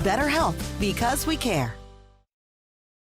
better health because we care.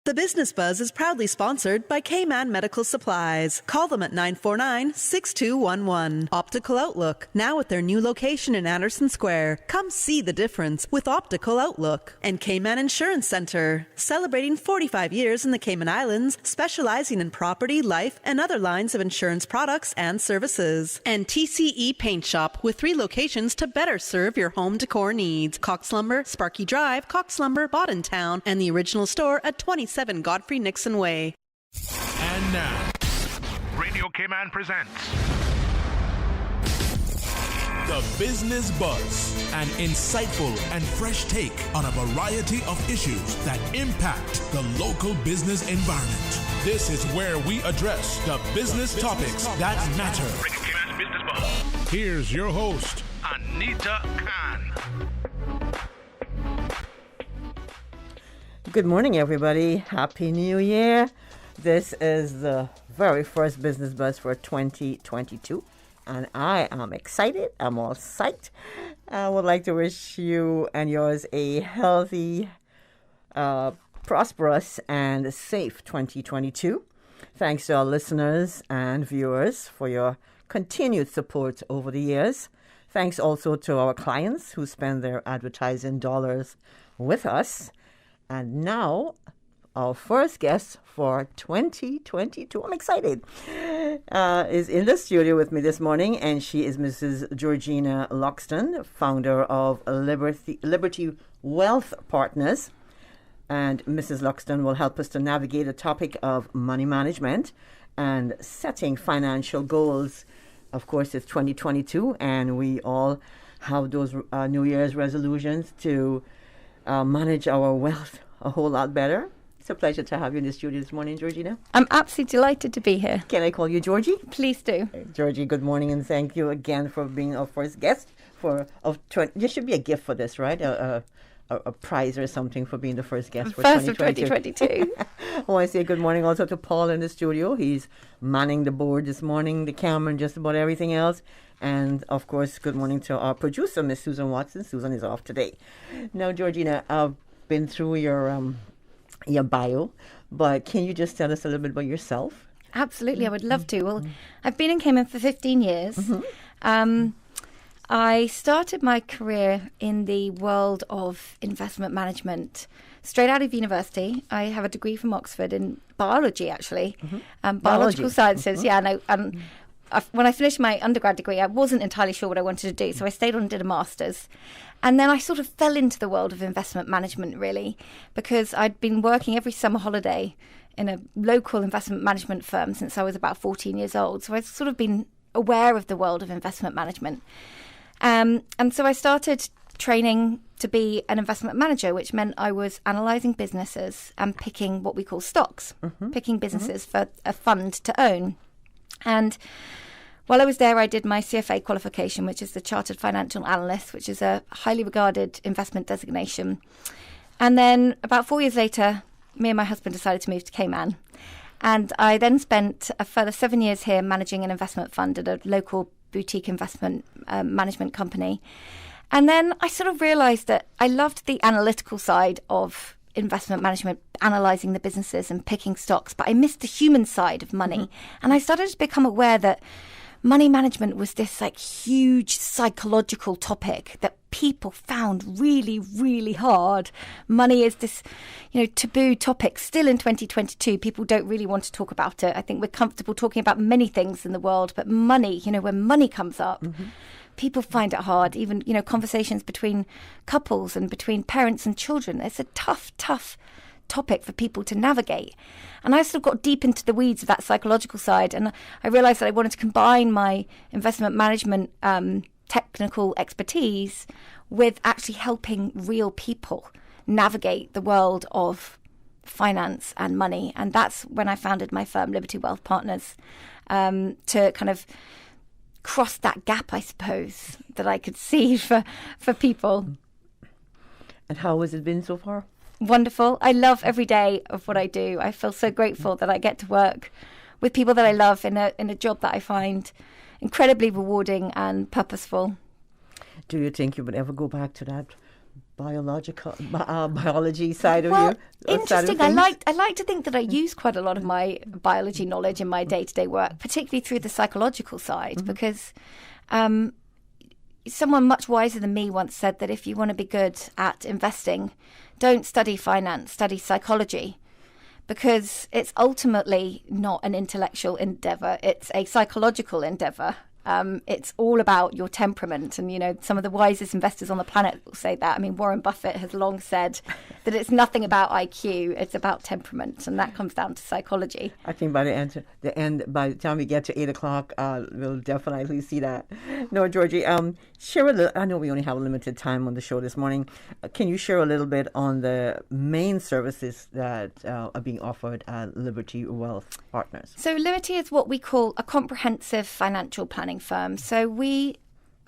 The Business Buzz is proudly sponsored by K-Man Medical Supplies. Call them at 949-6211. Optical Outlook, now with their new location in Anderson Square. Come see the difference with Optical Outlook. And K-Man Insurance Center, celebrating 45 years in the Cayman Islands, specializing in property, life, and other lines of insurance products and services. And TCE Paint Shop, with 3 locations to better serve your home decor needs. Cox Lumber, Sparky Drive, Cox Lumber, Town, and the original store at 27 Godfrey Nixon Way. And now, Radio Cayman presents The Business Buzz, an insightful and fresh take on a variety of issues that impact the local business environment. This is where we address the business topics that matter. Radio Cayman's Business Buzz. Here's your host, Anita Khan. Good morning, everybody. Happy New Year. This is the very first Business Buzz for 2022, and I am excited. I'm all psyched. I would like to wish you and yours a healthy, prosperous, and safe 2022. Thanks to our listeners and viewers for your continued support over the years. Thanks also to our clients who spend their advertising dollars with us. And now, our first guest for 2022, I'm excited, is in the studio with me this morning, and she is Mrs. Georgina Loxton, founder of Liberty Wealth Partners. And Mrs. Loxton will help us to navigate the topic of money management and setting financial goals. Of course, it's 2022, and we all have those New Year's resolutions to manage our wealth a whole lot better. It's a pleasure to have you in the studio this morning, Georgina. I'm absolutely delighted to be here. Can I call you Georgie? Please do. Georgie, good morning, and thank you again for being our first guest. There should be a gift for this, right? A prize or something for being the first guest for first 2022. of 2022. I want to say good morning also to Paul in the studio. He's manning the board this morning, the camera, and just about everything else. And, of course, good morning to our producer, Miss Susan Watson. Susan is off today. Now, Georgina, I've been through your bio, but can you just tell us a little bit about yourself? Absolutely, I would love to. Well, I've been in Cayman for 15 years. I started my career in the world of investment management straight out of university. I have a degree from Oxford in biology, actually, biological sciences. Yeah, no. When I finished my undergrad degree, I wasn't entirely sure what I wanted to do, so I stayed on and did a master's. And then I sort of fell into the world of investment management, really, because I'd been working every summer holiday in a local investment management firm since I was about 14 years old. So I'd sort of been aware of the world of investment management. And so I started training to be an investment manager, which meant I was analysing businesses and picking what we call stocks, picking businesses for a fund to own. And while I was there, I did my CFA qualification, which is the Chartered Financial Analyst, which is a highly regarded investment designation. And then about 4 years later, me and my husband decided to move to Cayman. And I then spent a further 7 years here managing an investment fund at a local boutique investment management company. And then I sort of realised that I loved the analytical side of investment management, analysing the businesses and picking stocks, but I missed the human side of money. And I started to become aware that money management was this like huge psychological topic that people found really, really hard. Money is this, taboo topic still in 2022. People don't really want to talk about it. I think we're comfortable talking about many things in the world, but money, when money comes up, people find it hard. Even, conversations between couples and between parents and children. It's a tough topic for people to navigate. And I sort of got deep into the weeds of that psychological side, and I realised that I wanted to combine my investment management technical expertise with actually helping real people navigate the world of finance and money. And that's when I founded my firm, Liberty Wealth Partners, to kind of cross that gap, I suppose, that I could see for people. And how has it been so far? Wonderful. I love every day of what I do. I feel so grateful that I get to work with people that I love in a job that I find incredibly rewarding and purposeful. Do you think you would ever go back to that biology side of you? Interesting. I like to think that I use quite a lot of my biology knowledge in my day-to-day work, particularly through the psychological side, because someone much wiser than me once said that if you want to be good at investing, don't study finance, study psychology, because it's ultimately not an intellectual endeavor. It's a psychological endeavor. It's all about your temperament. And, some of the wisest investors on the planet will say that. I mean, Warren Buffett has long said that it's nothing about IQ, it's about temperament. And that comes down to psychology. I think by the time we get to 8 o'clock, we'll definitely see that. No, Georgie, share a little. I know we only have a limited time on the show this morning. Can you share a little bit on the main services that are being offered at Liberty Wealth Partners? So Liberty is what we call a comprehensive financial planning firm. So we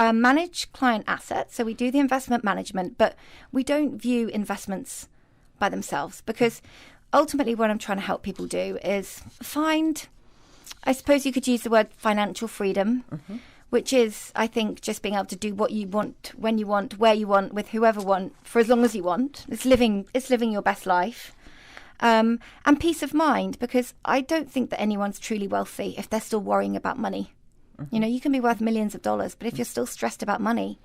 manage client assets. So we do the investment management, but we don't view investments by themselves, because ultimately what I'm trying to help people do is find, I suppose you could use the word financial freedom, which is, I think, just being able to do what you want, when you want, where you want, with whoever you want, for as long as you want. It's living your best life. And peace of mind, because I don't think that anyone's truly wealthy if they're still worrying about money. You can be worth millions of dollars, but if you're still stressed about money,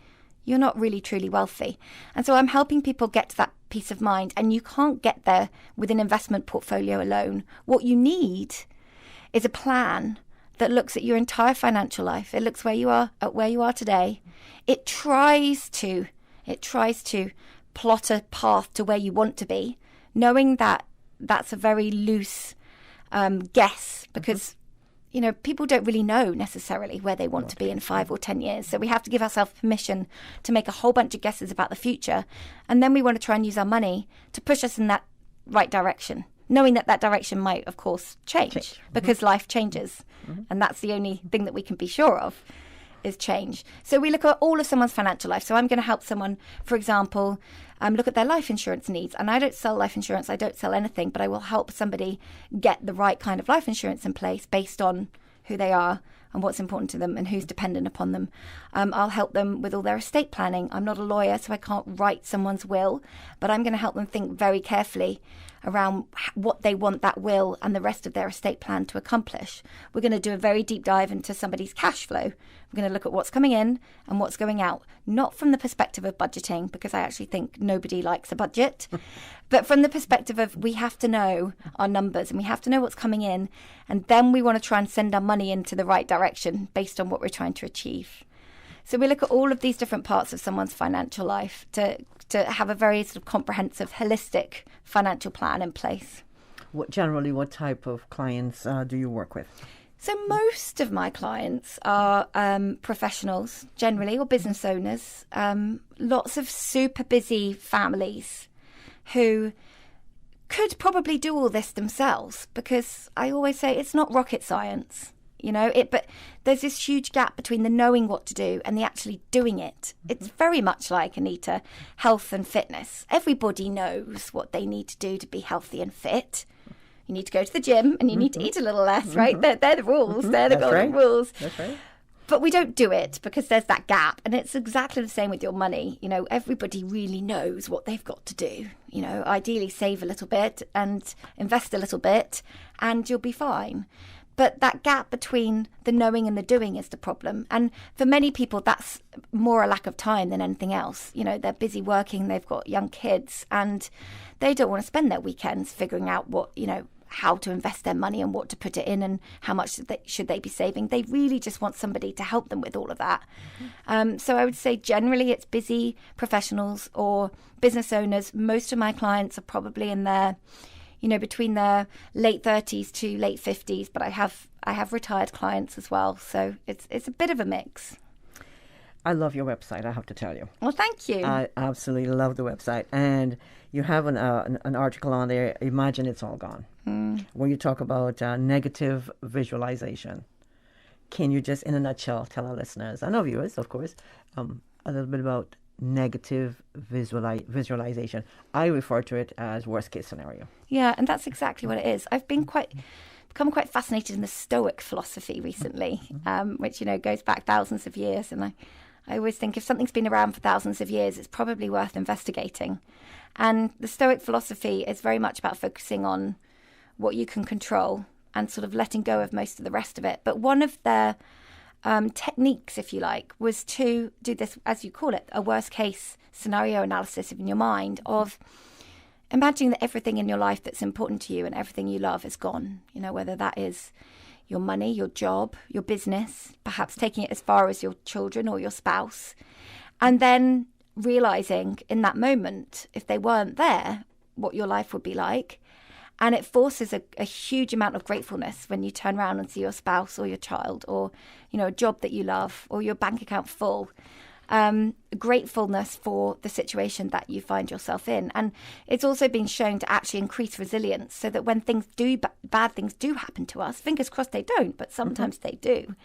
you're not really truly wealthy. And so I'm helping people get to that peace of mind. And you can't get there with an investment portfolio alone. What you need is a plan that looks at your entire financial life. It looks where you are today. It tries to plot a path to where you want to be, knowing that that's a very loose guess, because people don't really know necessarily where they want to be in 5 or 10 years. So we have to give ourselves permission to make a whole bunch of guesses about the future. And then we want to try and use our money to push us in that right direction, knowing that direction might, of course, change. Because life changes. And that's the only thing that we can be sure of, is change. So we look at all of someone's financial life. So I'm going to help someone, for example, look at their life insurance needs. And I don't sell life insurance. I don't sell anything, but I will help somebody get the right kind of life insurance in place based on who they are and what's important to them and who's dependent upon them. I'll help them with all their estate planning. I'm not a lawyer, so I can't write someone's will, but I'm going to help them think very carefully around what they want that will and the rest of their estate plan to accomplish. We're going to do a very deep dive into somebody's cash flow. We're going to look at what's coming in and what's going out, not from the perspective of budgeting, because I actually think nobody likes a budget, but from the perspective of we have to know our numbers and we have to know what's coming in, and then we want to try and send our money into the right direction based on what we're trying to achieve. So we look at all of these different parts of someone's financial life to have a very sort of comprehensive, holistic financial plan in place. What type of clients do you work with? So most of my clients are professionals, generally, or business owners. Lots of super busy families who could probably do all this themselves, because I always say it's not rocket science. But there's this huge gap between the knowing what to do and the actually doing it. It's very much like, Anita, health and fitness. Everybody knows what they need to do to be healthy and fit. You need to go to the gym and you need to eat a little less, right? They're the rules. They're the golden rules. That's right. But we don't do it because there's that gap. And it's exactly the same with your money. Everybody really knows what they've got to do. Ideally save a little bit and invest a little bit and you'll be fine. But that gap between the knowing and the doing is the problem. And for many people, that's more a lack of time than anything else. They're busy working, they've got young kids, and they don't want to spend their weekends figuring out what, how to invest their money and what to put it in and how much should they be saving. They really just want somebody to help them with all of that. So I would say generally it's busy professionals or business owners. Most of my clients are probably in their between their late 30s to late 50s, but I have retired clients as well. So it's a bit of a mix. I love your website, I have to tell you. Well, thank you. I absolutely love the website. And you have an article on there, Imagine It's All Gone, where you talk about negative visualization. Can you just, in a nutshell, tell our listeners, and our viewers, of course, a little bit about negative visualization? I refer to it as worst case scenario. Yeah, and that's exactly what it is. I've become quite fascinated in the Stoic philosophy recently, which goes back thousands of years, and I always think if something's been around for thousands of years, it's probably worth investigating. And the Stoic philosophy is very much about focusing on what you can control and sort of letting go of most of the rest of it. But one of their techniques, if you like, was to do this, as you call it, a worst case scenario analysis in your mind of imagining that everything in your life that's important to you and everything you love is gone. You know, whether that is your money, your job, your business, perhaps taking it as far as your children or your spouse. And then realizing in that moment, if they weren't there, what your life would be like. And it forces a huge amount of gratefulness when you turn around and see your spouse or your child or, you know, a job that you love or your bank account full. Gratefulness for the situation that you find yourself in. And it's also been shown to actually increase resilience so that when bad things do happen to us, fingers crossed they don't, but sometimes they do,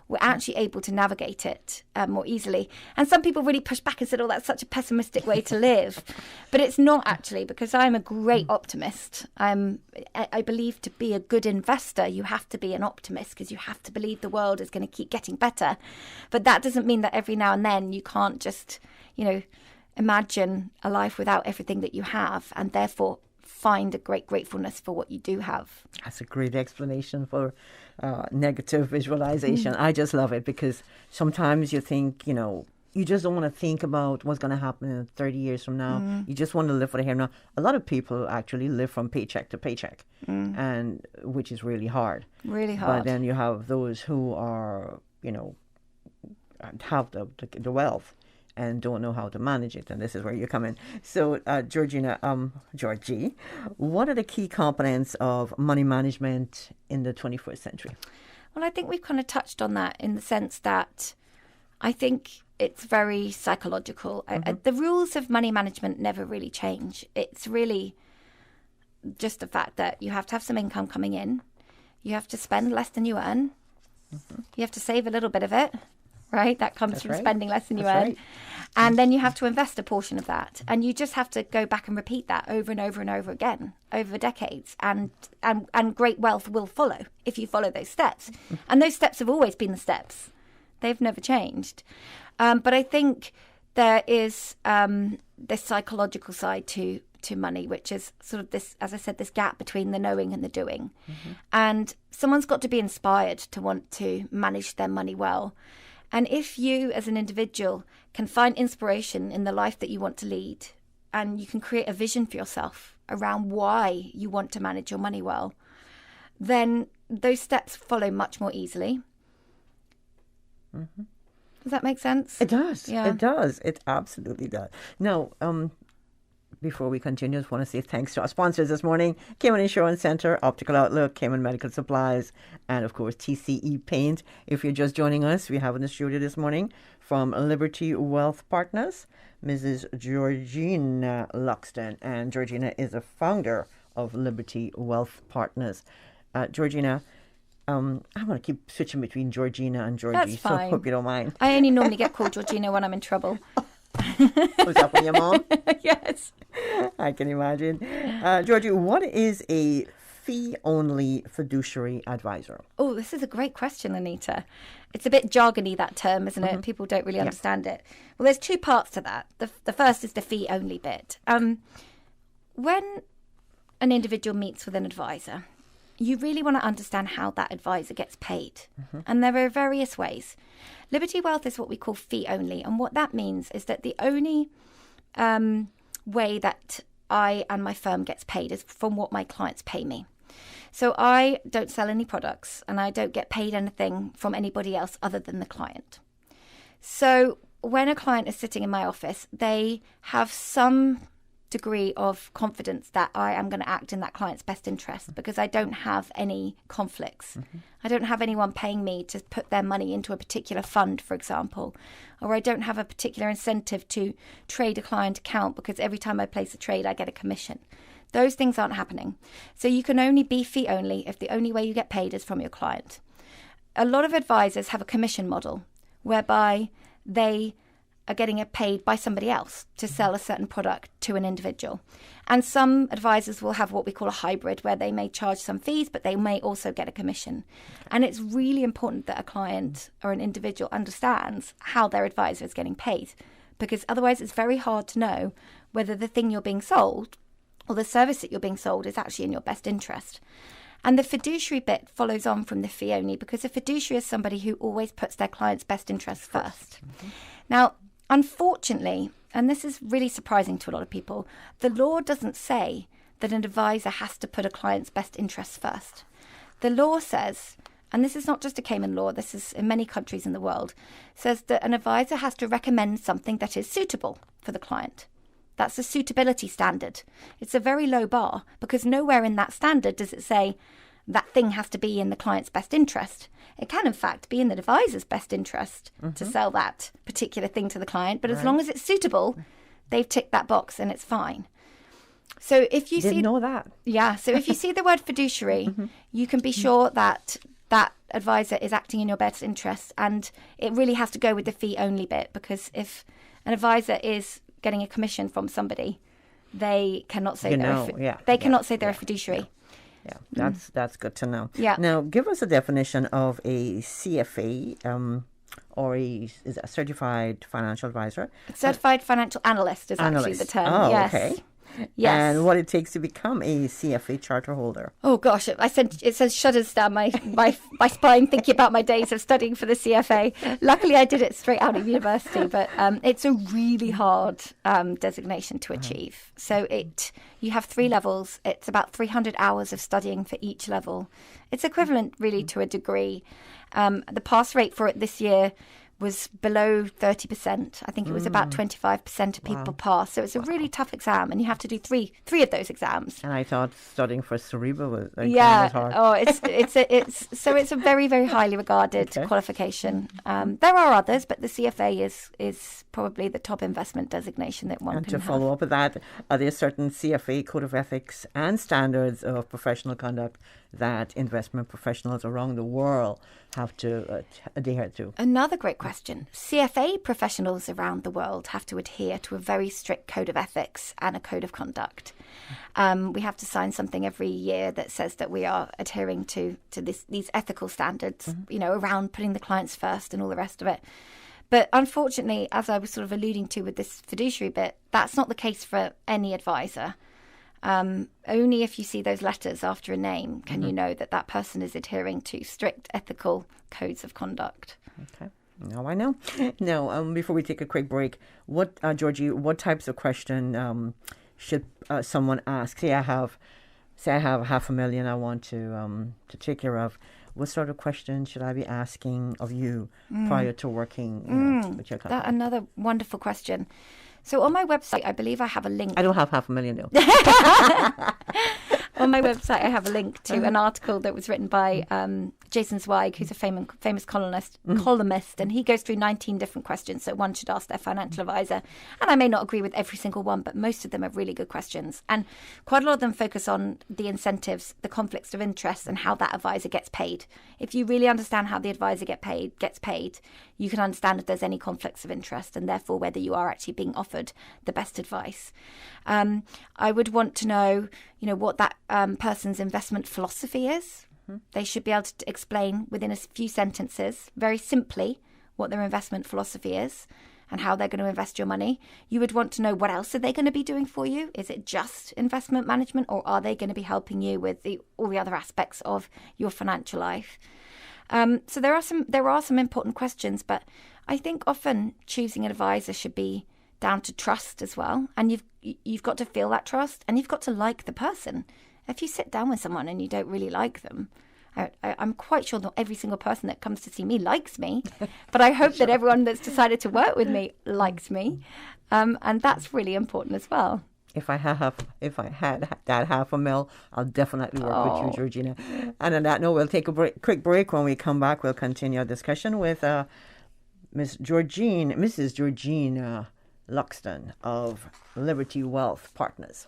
we're actually able to navigate it more easily. And some people really push back and said, oh, that's such a pessimistic way to live. But it's not actually, because I'm a great optimist. I believe to be a good investor, you have to be an optimist because you have to believe the world is going to keep getting better. But that doesn't mean that every now and then you can't just, you know, imagine a life without everything that you have and therefore find a great gratefulness for what you do have. That's a great explanation for negative visualization. I just love it because sometimes you think, you know, you just don't want to think about what's going to happen in 30 years from now. You just want to live for the here and now. A lot of people actually live from paycheck to paycheck, and which is really hard. Really hard. But then you have those who are, you know, have the wealth and don't know how to manage it, and this is where you come in. So, Georgie, what are the key components of money management in the 21st century? Well, I think we've kind of touched on that in the sense that I think it's very psychological. The rules of money management never really change. It's really just the fact that you have to have some income coming in. You have to spend less than you earn. You have to save a little bit of it. Right? That comes from spending less than you earn. Right. And then you have to invest a portion of that. And you just have to go back and repeat that over and over and over again over decades. And great wealth will follow if you follow those steps. And those steps have always been the steps. They've never changed. But I think there is this psychological side to money, which is sort of this, as I said, this gap between the knowing and the doing. And someone's got to be inspired to want to manage their money well. And if you as an individual can find inspiration in the life that you want to lead, and you can create a vision for yourself around why you want to manage your money well, then those steps follow much more easily. Does that make sense? It does. Yeah. It does. It absolutely does. Now, before we continue, I just want to say thanks to our sponsors this morning, Cayman Insurance Center, Optical Outlook, Cayman Medical Supplies, and of course TCE Paint. If you're just joining us, we have in the studio this morning from Liberty Wealth Partners, Mrs. Georgina Luxton, and Georgina is the founder of Liberty Wealth Partners. Georgina, I'm going to keep switching between Georgina and Georgie. That's fine. So I hope you don't mind. I only normally get called Georgina when I'm in trouble. Was that from your mom? Yes. I can imagine. Georgie, what is a fee-only fiduciary advisor? Oh, this is a great question, Anita. It's a bit jargony, that term, isn't it? People don't really understand it. Well, there's two parts to that. The first is the fee-only bit. When an individual meets with an advisor, you really want to understand how that advisor gets paid. And there are various ways. Liberty Wealth is what we call fee only. And what that means is that the only way that I and my firm gets paid is from what my clients pay me. So I don't sell any products and I don't get paid anything from anybody else other than the client. So when a client is sitting in my office, they have some degree of confidence that I am going to act in that client's best interest because I don't have any conflicts. I don't have anyone paying me to put their money into a particular fund, for example, or I don't have a particular incentive to trade a client account because every time I place a trade, I get a commission. Those things aren't happening. So you can only be fee only if the only way you get paid is from your client. A lot of advisors have a commission model whereby they are getting paid by somebody else to sell a certain product to an individual. And some advisors will have what we call a hybrid, where they may charge some fees, but they may also get a commission. And it's really important that a client or an individual understands how their advisor is getting paid, because otherwise it's very hard to know whether the thing you're being sold or the service that you're being sold is actually in your best interest. And the fiduciary bit follows on from the fee only, because a fiduciary is somebody who always puts their client's best interests first. Now, unfortunately, and this is really surprising to a lot of people, the law doesn't say that an advisor has to put a client's best interests first. The law says, and this is not just a Cayman law, this is in many countries in the world, says that an advisor has to recommend something that is suitable for the client. That's a suitability standard. It's a very low bar, because nowhere in that standard does it say that thing has to be in the client's best interest. It can, in fact, be in the advisor's best interest to sell that particular thing to the client. But as long as it's suitable, they've ticked that box and it's fine. So if you Didn't know that. Yeah. So if you see the word fiduciary, you can be sure that that advisor is acting in your best interest. And it really has to go with the fee only bit, because if an advisor is getting a commission from somebody, they cannot say cannot say they're a fiduciary. Yeah, that's good to know. Yeah. Now, give us a definition of a CFA, or is it a certified financial advisor? Certified financial analyst is actually the term. Oh, yes. okay. Yes. And what it takes to become a CFA charter holder. Oh gosh, it says shudders down my spine thinking about my days of studying for the CFA. Luckily, I did it straight out of university, but it's a really hard designation to achieve. So you have 3 levels. It's about 300 hours of studying for each level. It's equivalent really to a degree. The pass rate for it this year was below 30%. I think it was about 25% of people pass. So it's a really tough exam, and you have to do three of those exams. And I thought studying for Cerebral was hard. Oh, it's a very, very highly regarded qualification. There are others, but the CFA is probably the top investment designation that one and can have. And to follow up with that, are there certain CFA code of ethics and standards of professional conduct that investment professionals around the world have to adhere to? Another great question. CFA professionals around the world have to adhere to a very strict code of ethics and a code of conduct. We have to sign something every year that says that we are adhering to these ethical standards, around putting the clients first and all the rest of it. But unfortunately, as I was sort of alluding to with this fiduciary bit, that's not the case for any advisor. Only if you see those letters after a name can you know that that person is adhering to strict ethical codes of conduct. Okay. Now I know. Now, before we take a quick break, Georgie, what types of question should someone ask? Say I have $500,000 I want to take care of. What sort of questions should I be asking of you prior to working with your company? That's another wonderful question. So on my website, I believe I have a link. I don't have $500,000 though. On my website, I have a link to an article that was written by Jason Zweig, who's a famous columnist, and he goes through 19 different questions that one should ask their financial advisor. And I may not agree with every single one, but most of them are really good questions. And quite a lot of them focus on the incentives, the conflicts of interest, and how that advisor gets paid. If you really understand how the advisor gets paid, you can understand if there's any conflicts of interest, and therefore whether you are actually being offered the best advice. I would want to know, what that person's investment philosophy is. They should be able to explain within a few sentences, very simply, what their investment philosophy is and how they're going to invest your money. You would want to know what else are they going to be doing for you. Is it just investment management, or are they going to be helping you with all the other aspects of your financial life? So there are some important questions, but I think often choosing an advisor should be down to trust as well. And you've got to feel that trust, and you've got to like the person. If you sit down with someone and you don't really like them, I'm quite sure not every single person that comes to see me likes me, but I hope that everyone that's decided to work with me likes me, and that's really important as well. If I had that $500,000, I'll definitely work with you, Georgina. And on that note, we'll take a quick break. When we come back, we'll continue our discussion with Mrs. Georgina Luxton of Liberty Wealth Partners.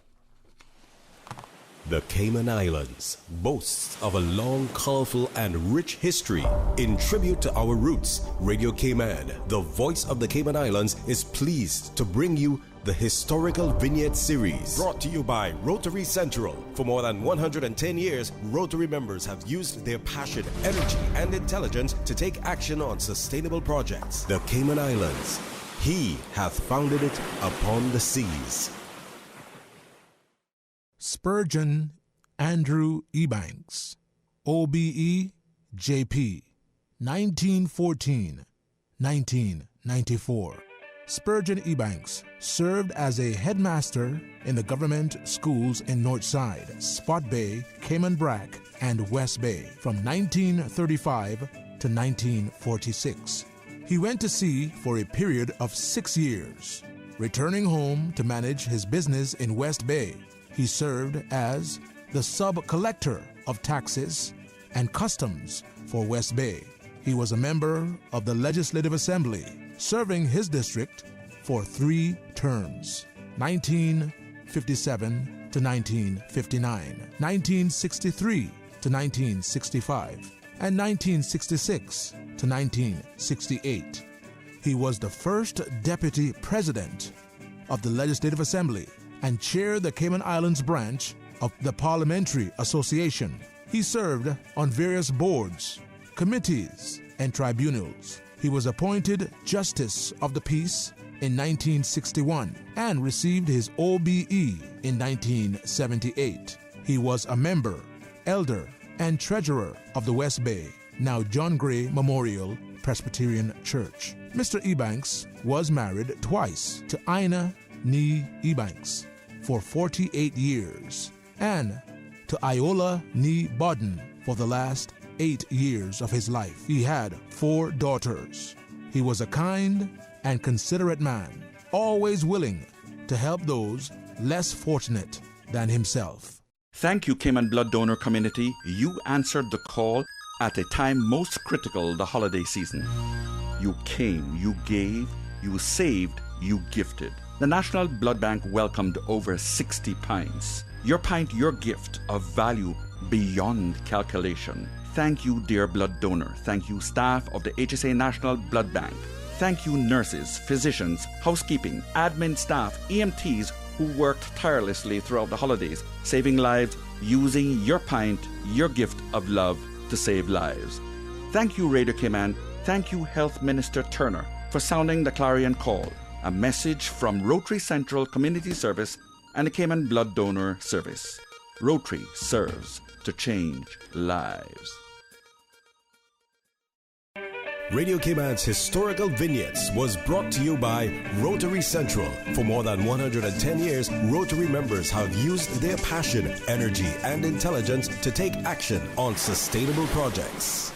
The Cayman Islands boasts of a long, colorful, and rich history. In tribute to our roots, Radio Cayman, the voice of the Cayman Islands, is pleased to bring you the Historical Vignette Series, brought to you by Rotary Central. For more than 110 years, Rotary members have used their passion, energy, and intelligence to take action on sustainable projects. The Cayman Islands, He hath founded it upon the seas. Spurgeon Andrew Ebanks, OBE JP, 1914-1994. Spurgeon Ebanks served as a headmaster in the government schools in Northside, Spot Bay, Cayman Brac, and West Bay from 1935 to 1946. He went to sea for a period of 6 years. Returning home to manage his business in West Bay, he served as the sub-collector of taxes and customs for West Bay. He was a member of the Legislative Assembly, serving his district for 3 terms, 1957 to 1959, 1963 to 1965, and 1966 to 1968. He was the first deputy president of the Legislative Assembly and chaired the Cayman Islands branch of the Parliamentary Association. He served on various boards, committees, and tribunals. He was appointed Justice of the Peace in 1961 and received his OBE in 1978. He was a member, elder, and treasurer of the West Bay, now John Gray Memorial Presbyterian Church. Mr. Ebanks was married twice to Ina Nee Ebanks for 48 years and to Iola Nee Bodden for the last 8 years of his life. He had 4 daughters. He was a kind and considerate man, always willing to help those less fortunate than himself. Thank you, Cayman blood donor community. You answered the call at a time most critical, the holiday season. You came, you gave, you saved, you gifted. The National Blood Bank welcomed over 60 pints. Your pint, your gift of value beyond calculation. Thank you, dear blood donor. Thank you, staff of the HSA National Blood Bank. Thank you, nurses, physicians, housekeeping, admin staff, EMTs who worked tirelessly throughout the holidays, saving lives, using your pint, your gift of love to save lives. Thank you, Radio Cayman. Thank you, Health Minister Turner, for sounding the clarion call. A message from Rotary Central Community Service and the Cayman Blood Donor Service. Rotary serves to change lives. Radio Cayman's Historical Vignettes was brought to you by Rotary Central. For more than 110 years, Rotary members have used their passion, energy, and intelligence to take action on sustainable projects.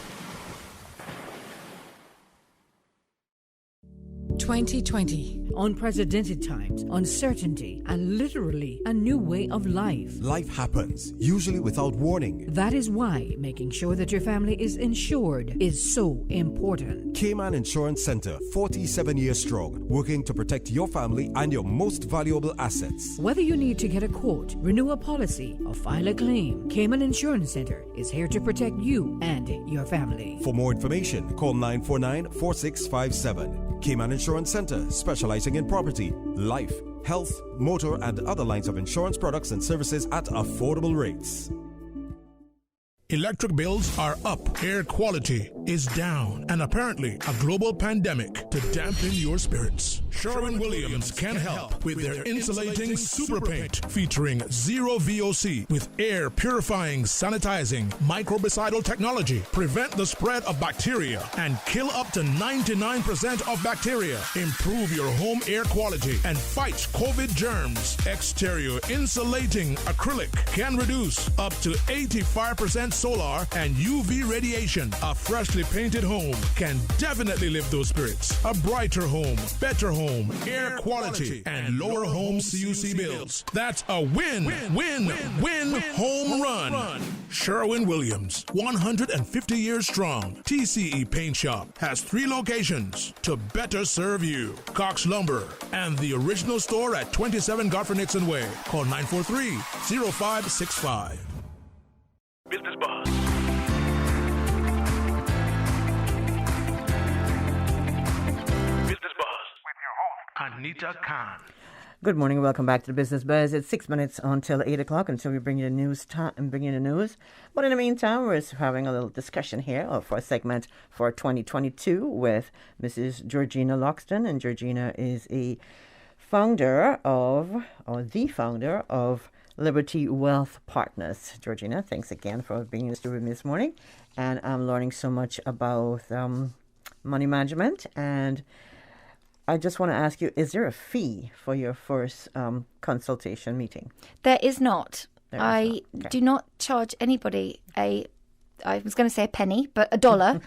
2020. Unprecedented times, uncertainty, and literally a new way of life. Life happens, usually without warning. That is why making sure that your family is insured is so important. Cayman Insurance Center, 47 years strong, working to protect your family and your most valuable assets. Whether you need to get a quote, renew a policy, or file a claim, Cayman Insurance Center is here to protect you and your family. For more information, call 949-4657. Cayman Insurance Center, specializing in property, life, health, motor, and other lines of insurance products and services at affordable rates. Electric bills are up, air quality is down, and apparently a global pandemic to dampen your spirits. Sherwin-Williams can help with their insulating super paint featuring zero VOC with air purifying, sanitizing, microbicidal technology. Prevent the spread of bacteria and kill up to 99% of bacteria. Improve your home air quality and fight COVID germs. Exterior insulating acrylic can reduce up to 85% solar and UV radiation. A freshly freshly painted home can definitely lift those spirits. A brighter home, better home, air quality, and lower home CUC bills. That's a win home run. Sherwin-Williams, 150 years strong. TCE Paint Shop has 3 locations to better serve you. Cox Lumber and the original store at 27 Godfrey Nixon Way. Call 943-0565. Business Buzz. Business Buzz with your host, Anita Khan. Good morning. Welcome back to the Business Buzz. It's 6 minutes until 8 o'clock until we bring you the news. But in the meantime, we're having a little discussion here for a segment for 2022 with Mrs. Georgina Loxton. And Georgina is the founder of Liberty Wealth Partners. Georgina, thanks again for being in the studio with me this morning. And I'm learning so much about money management. And I just want to ask you, is there a fee for your first consultation meeting? There is not. I do not charge anybody I was going to say a penny, but $1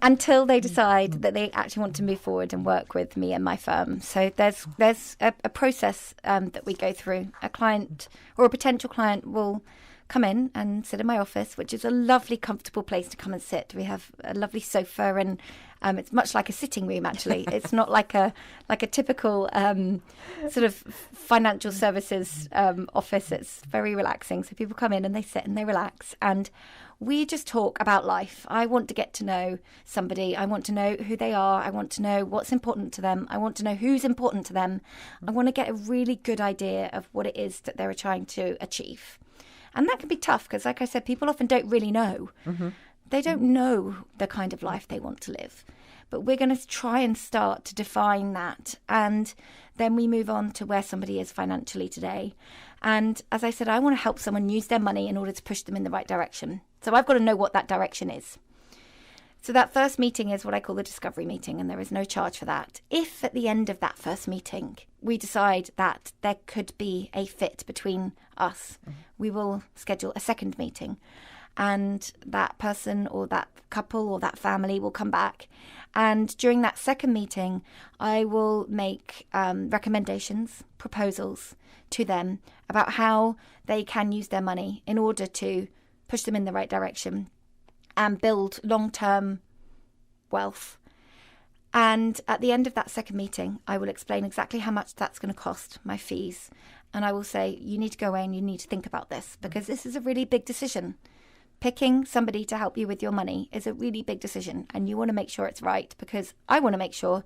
until they decide that they actually want to move forward and work with me and my firm. So there's a process that we go through. A client or a potential client will come in and sit in my office, which is a lovely, comfortable place to come and sit. We have a lovely sofa, and it's much like a sitting room. Actually, it's not like a typical sort of financial services office. It's very relaxing. So people come in and they sit and they relax, and we just talk about life. I want to get to know somebody. I want to know who they are. I want to know what's important to them. I want to know who's important to them. I want to get a really good idea of what it is that they're trying to achieve. And that can be tough because, like I said, people often don't really know. Mm-hmm. They don't know the kind of life they want to live. But we're going to try and start to define that. And then we move on to where somebody is financially today. And as I said, I want to help someone use their money in order to push them in the right direction. So I've got to know what that direction is. So that first meeting is what I call the discovery meeting, and there is no charge for that. If at the end of that first meeting, we decide that there could be a fit between us, we will schedule a second meeting. And that person or that couple or that family will come back. And during that second meeting, I will make recommendations, proposals to them about how they can use their money in order to push them in the right direction and build long-term wealth. And at the end of that second meeting, I will explain exactly how much that's going to cost, my fees. And I will say, you need to go away and you need to think about this because this is a really big decision. Picking somebody to help you with your money is a really big decision, and you want to make sure it's right because I want to make sure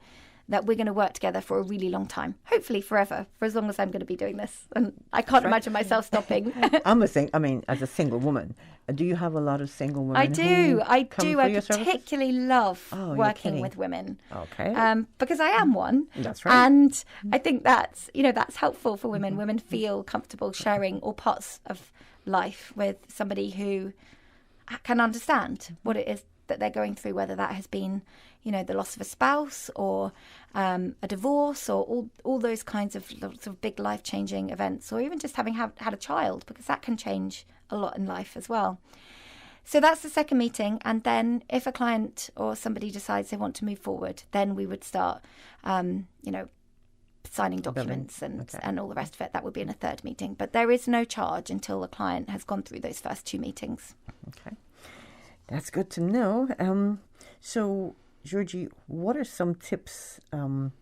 that we're going to work together for a really long time, hopefully forever, for as long as I'm going to be doing this. And I can't imagine myself stopping. As a single woman, do you have a lot of single women? I do. I particularly love working with women. Okay. Because I am one. That's right. And I think that's helpful for women. Women feel comfortable sharing all parts of life with somebody who can understand what it is that they're going through, whether that has been, the loss of a spouse or a divorce or all those kinds of sort of big life-changing events, or even just having had a child, because that can change a lot in life as well. So that's the second meeting. And then if a client or somebody decides they want to move forward, then we would start, signing documents and all the rest of it. That would be in a third meeting. But there is no charge until the client has gone through those first two meetings. Okay. That's good to know. So, Georgie, what are some tips you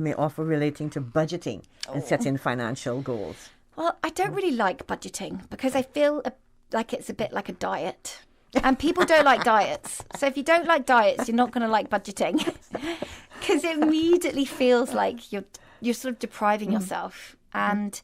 may offer relating to budgeting and setting financial goals? Well, I don't really like budgeting because I feel like it's a bit like a diet. And people don't like diets. So if you don't like diets, you're not going to like budgeting. Because it immediately feels like you're sort of depriving yourself. And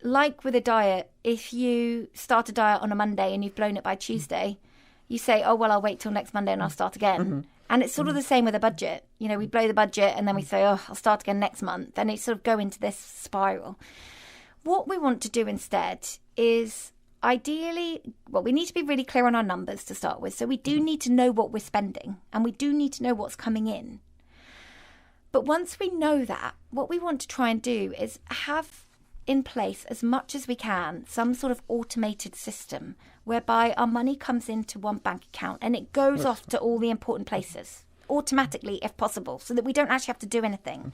like with a diet, if you start a diet on a Monday and you've blown it by Tuesday, you say, oh, well, I'll wait till next Monday and I'll start again. And it's sort of the same with a budget. We blow the budget and then we say, oh, I'll start again next month. And it sort of go into this spiral. What we want to do instead is ideally, we need to be really clear on our numbers to start with. So we do need to know what we're spending and we do need to know what's coming in. But once we know that, what we want to try and do is have in place as much as we can some sort of automated system whereby our money comes into one bank account and it goes off to all the important places automatically if possible, so that we don't actually have to do anything.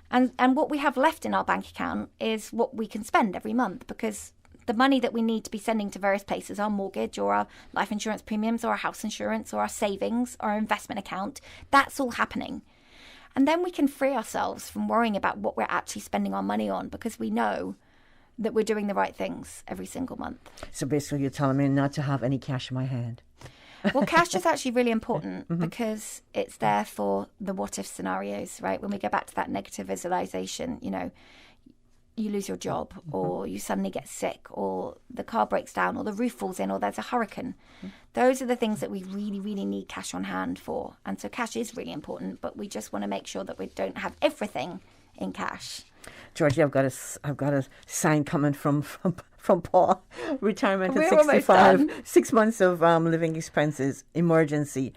And what we have left in our bank account is what we can spend every month, because the money that we need to be sending to various places, our mortgage or our life insurance premiums or our house insurance or our savings or our investment account, that's all happening. And then we can free ourselves from worrying about what we're actually spending our money on, because we know that we're doing the right things every single month. So basically you're telling me not to have any cash in my hand. Well, cash is actually really important because it's there for the what-if scenarios, right? When we go back to that negative visualization, you know, you lose your job or you suddenly get sick or the car breaks down or the roof falls in or there's a hurricane. Those are the things that we really, really need cash on hand for. And so cash is really important, but we just want to make sure that we don't have everything in cash. Georgie, I've got a sign coming from Paul. Retirement We're at 65. 6 months of living expenses, emergency.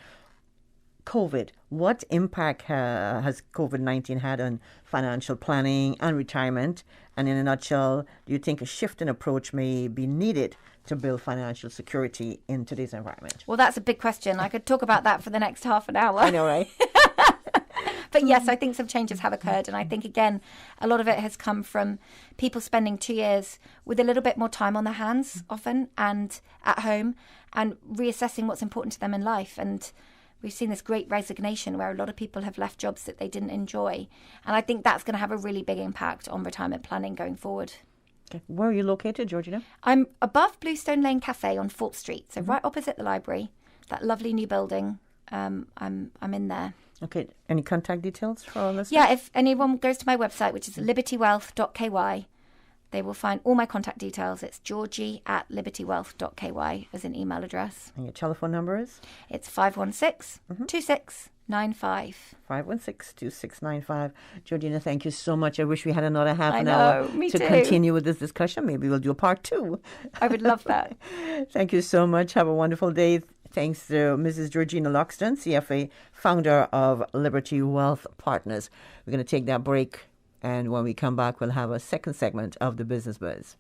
COVID. What impact has COVID-19 had on financial planning and retirement? And in a nutshell, do you think a shift in approach may be needed to build financial security in today's environment? Well, that's a big question. I could talk about that for the next half an hour. I know, right? But yes, I think some changes have occurred. And I think, again, a lot of it has come from people spending 2 years with a little bit more time on their hands often and at home and reassessing what's important to them in life. And we've seen this great resignation where a lot of people have left jobs that they didn't enjoy. And I think that's going to have a really big impact on retirement planning going forward. Okay. Where are you located, Georgina? I'm above Bluestone Lane Cafe on Fort Street, so right opposite the library, that lovely new building. I'm in there. Okay. Any contact details for our listeners? Yeah, if anyone goes to my website, which is libertywealth.ky, they will find all my contact details. It's georgie@libertywealth.ky as an email address. And your telephone number is? It's 516-2695. 516-2695. Georgina, thank you so much. I wish we had another half an hour to continue with this discussion. Maybe we'll do a part 2. I would love that. Thank you so much. Have a wonderful day. Thanks to Mrs. Georgina Loxton, CFA, founder of Liberty Wealth Partners. We're going to take that break, and when we come back, we'll have a second segment of the Business Buzz.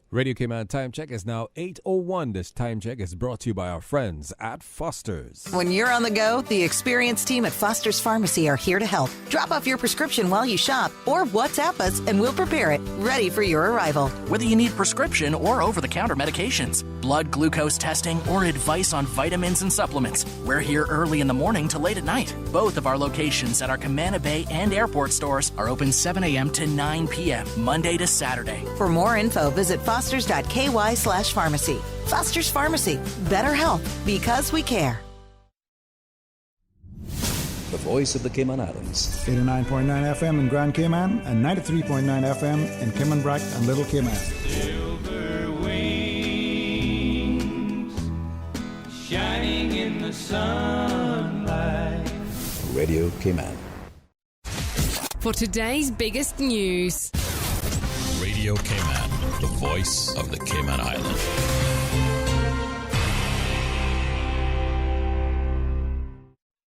Radio Cayman Time Check is now 8:01. This time check is brought to you by our friends at Foster's. When you're on the go, the experienced team at Foster's Pharmacy are here to help. Drop off your prescription while you shop or WhatsApp us and we'll prepare it, ready for your arrival. Whether you need prescription or over-the-counter medications, blood glucose testing, or advice on vitamins and supplements, we're here early in the morning to late at night. Both of our locations at our Camana Bay and airport stores are open 7 a.m. to 9 p.m., Monday to Saturday. For more info, visit fosters.ky/pharmacy. Foster's Pharmacy. Better health because we care. The voice of the Cayman Islands. 89.9 FM in Grand Cayman and 93.9 FM in Cayman Brac and Little Cayman. Silver wings shining in the sunlight. Radio Cayman. For today's biggest news. Radio Cayman, the voice of the Cayman Islands.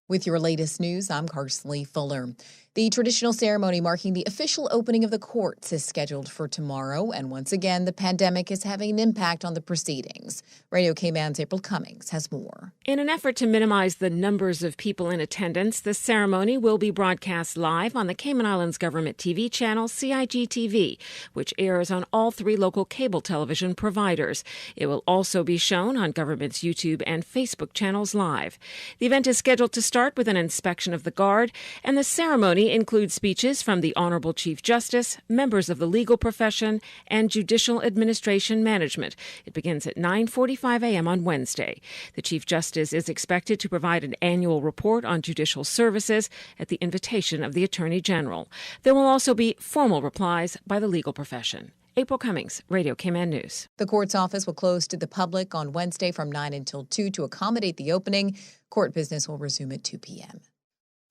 With your latest news, I'm Karsley Fuller. The traditional ceremony marking the official opening of the courts is scheduled for tomorrow, and once again, the pandemic is having an impact on the proceedings. Radio Cayman's April Cummings has more. In an effort to minimize the numbers of people in attendance, the ceremony will be broadcast live on the Cayman Islands government TV channel CIG-TV, which airs on all 3 local cable television providers. It will also be shown on government's YouTube and Facebook channels live. The event is scheduled to start with an inspection of the guard, and the ceremony includes speeches from the Honorable Chief Justice, members of the legal profession, and judicial administration management. It begins at 9:45 a.m. on Wednesday. The Chief Justice is expected to provide an annual report on judicial services at the invitation of the Attorney General. There will also be formal replies by the legal profession. April Cummings, Radio Cayman News. The court's office will close to the public on Wednesday from 9 until 2 to accommodate the opening. Court business will resume at 2 p.m.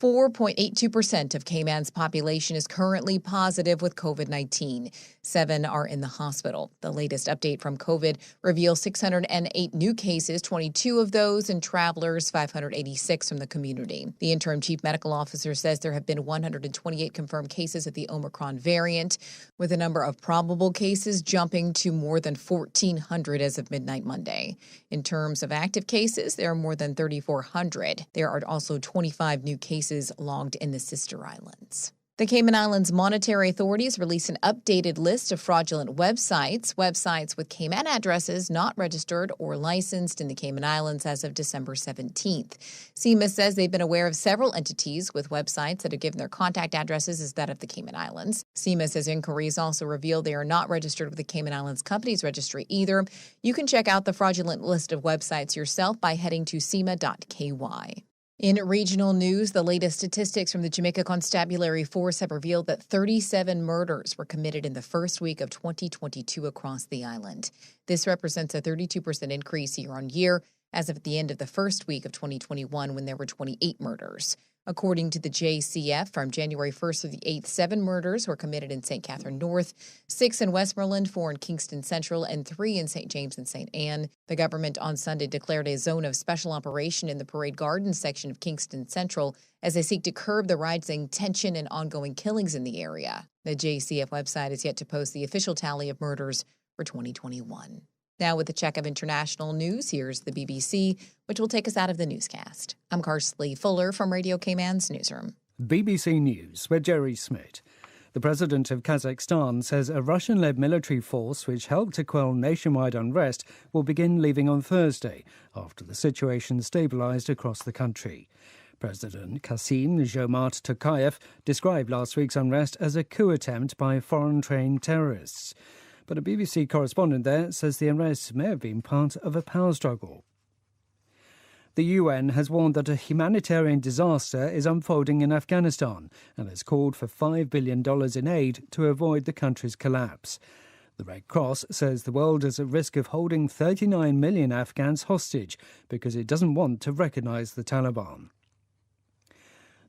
4.82% of Cayman's population is currently positive with COVID-19. 7 are in the hospital. The latest update from COVID reveals 608 new cases, 22 of those in travelers, 586 from the community. The interim chief medical officer says there have been 128 confirmed cases of the Omicron variant, with the number of probable cases jumping to more than 1,400 as of midnight Monday. In terms of active cases, there are more than 3,400. There are also 25 new cases logged in the sister islands. The Cayman Islands Monetary Authorities released an updated list of fraudulent websites with Cayman addresses not registered or licensed in the Cayman Islands as of December 17th. CIMA says they've been aware of several entities with websites that have given their contact addresses as that of the Cayman Islands. CIMA says inquiries also reveal they are not registered with the Cayman Islands Companies Registry either. You can check out the fraudulent list of websites yourself by heading to cima.ky. In regional news, the latest statistics from the Jamaica Constabulary Force have revealed that 37 murders were committed in the first week of 2022 across the island. This represents a 32% increase year on year as of the end of the first week of 2021 when there were 28 murders. According to the JCF, from January 1st through the 8th, 7 murders were committed in St. Catherine North, 6 in Westmoreland, 4 in Kingston Central, and 3 in St. James and St. Anne. The government on Sunday declared a zone of special operation in the Parade Gardens section of Kingston Central as they seek to curb the rising tension and ongoing killings in the area. The JCF website is yet to post the official tally of murders for 2021. Now with a check of international news, here's the BBC, which will take us out of the newscast. I'm Karsley Fuller from Radio Cayman's newsroom. BBC News with Jerry Smith. The president of Kazakhstan says a Russian-led military force which helped to quell nationwide unrest will begin leaving on Thursday after the situation stabilized across the country. President Kassym-Jomart Tokayev described last week's unrest as a coup attempt by foreign-trained terrorists. But a BBC correspondent there says the unrest may have been part of a power struggle. The UN has warned that a humanitarian disaster is unfolding in Afghanistan and has called for $5 billion in aid to avoid the country's collapse. The Red Cross says the world is at risk of holding 39 million Afghans hostage because it doesn't want to recognise the Taliban.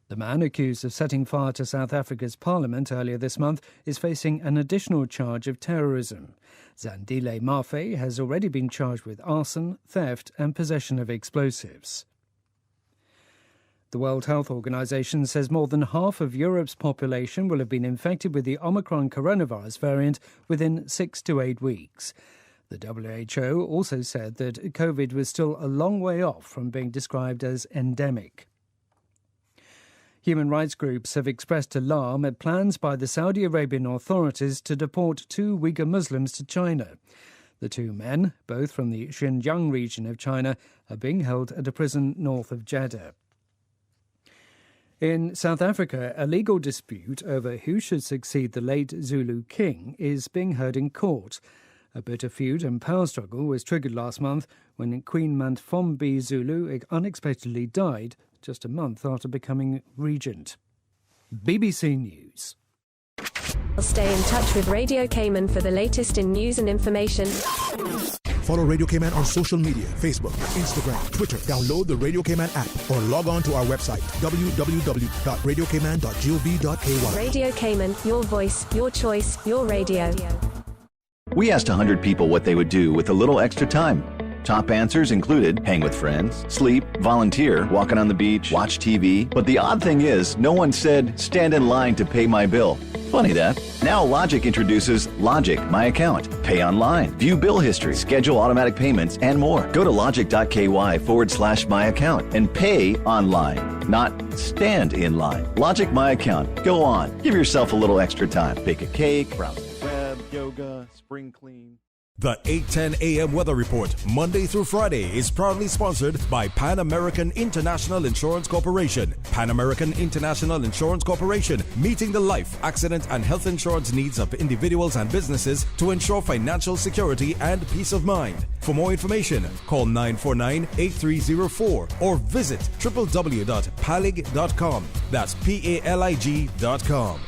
The man accused of setting fire to South Africa's parliament earlier this month is facing an additional charge of terrorism. Zandile Mafe has already been charged with arson, theft and possession of explosives. The World Health Organization says more than half of Europe's population will have been infected with the Omicron coronavirus variant within 6 to 8 weeks. The WHO also said that COVID was still a long way off from being described as endemic. Human rights groups have expressed alarm at plans by the Saudi Arabian authorities to deport 2 Uyghur Muslims to China. The 2 men, both from the Xinjiang region of China, are being held at a prison north of Jeddah. In South Africa, a legal dispute over who should succeed the late Zulu king is being heard in court. A bitter feud and power struggle was triggered last month when Queen Mantfombi Zulu unexpectedly died just a month after becoming regent. BBC News. Stay in touch with Radio Cayman for the latest in news and information. Follow Radio Cayman on social media, Facebook, Instagram, Twitter. Download the Radio Cayman app or log on to our website, www.radiocayman.gov.ky. Radio Cayman, your voice, your choice, your radio. We asked 100 people what they would do with a little extra time. Top answers included hang with friends, sleep, volunteer, walking on the beach, watch TV. But the odd thing is, no one said, stand in line to pay my bill. Funny that. Now Logic introduces Logic My Account. Pay online, view bill history, schedule automatic payments, and more. Go to logic.ky/my account and pay online, not stand in line. Logic My Account. Go on. Give yourself a little extra time. Bake a cake, browse the web, yoga, spring clean. The 8:10 a.m. Weather Report, Monday through Friday, is proudly sponsored by Pan American International Insurance Corporation. Pan American International Insurance Corporation, meeting the life, accident, and health insurance needs of individuals and businesses to ensure financial security and peace of mind. For more information, call 949-8304 or visit www.palig.com. That's PALIG.com.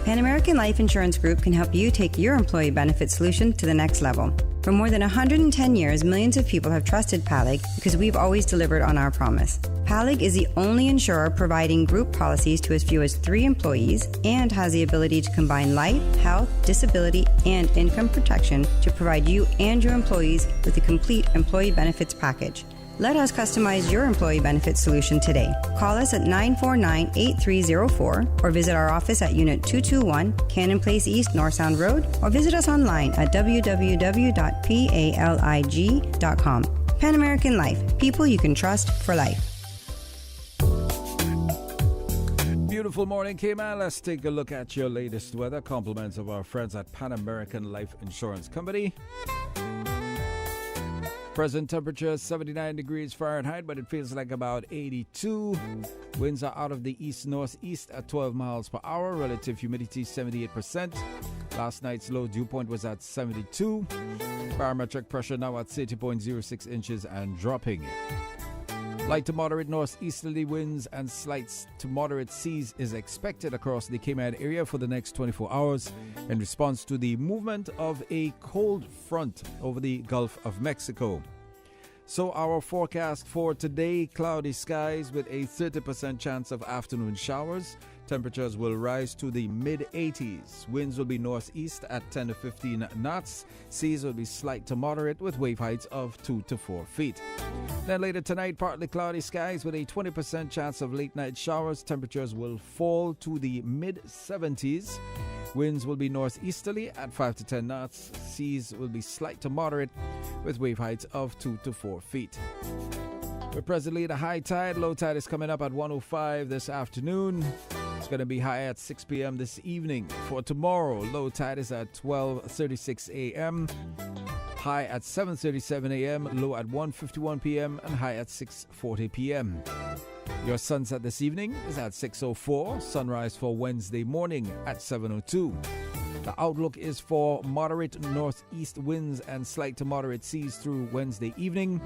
Pan American Life Insurance Group can help you take your employee benefit solution to the next level. For more than 110 years, millions of people have trusted PALIG because we've always delivered on our promise. PALIG is the only insurer providing group policies to as few as 3 employees and has the ability to combine life, health, disability, and income protection to provide you and your employees with a complete employee benefits package. Let us customize your employee benefits solution today. Call us at 949-8304 or visit our office at Unit 221, Cannon Place East, North Sound Road, or visit us online at www.palig.com. Pan American Life. People you can trust for life. Beautiful morning, Cayman. Let's take a look at your latest weather. Compliments of our friends at Pan American Life Insurance Company. Present temperature 79 degrees Fahrenheit, but it feels like about 82. Winds are out of the east-northeast at 12 miles per hour. Relative humidity 78%. Last night's low dew point was at 72. Barometric pressure now at 30.06 inches and dropping. Light to moderate northeasterly winds and slight to moderate seas is expected across the Cayman area for the next 24 hours in response to the movement of a cold front over the Gulf of Mexico. So our forecast for today, cloudy skies with a 30% chance of afternoon showers. Temperatures will rise to the mid-80s. Winds will be northeast at 10 to 15 knots. Seas will be slight to moderate with wave heights of 2 to 4 feet. Then later tonight, partly cloudy skies with a 20% chance of late night showers. Temperatures will fall to the mid-70s. Winds will be northeasterly at 5 to 10 knots. Seas will be slight to moderate with wave heights of 2 to 4 feet. We're presently at a high tide. Low tide is coming up at 1:05 this afternoon. It's going to be high at 6 p.m. this evening. For tomorrow, low tide is at 12:36 a.m., high at 7:37 a.m., low at 1:51 p.m., and high at 6:40 p.m. Your sunset this evening is at 6:04. Sunrise for Wednesday morning at 7:02. The outlook is for moderate northeast winds and slight to moderate seas through Wednesday evening.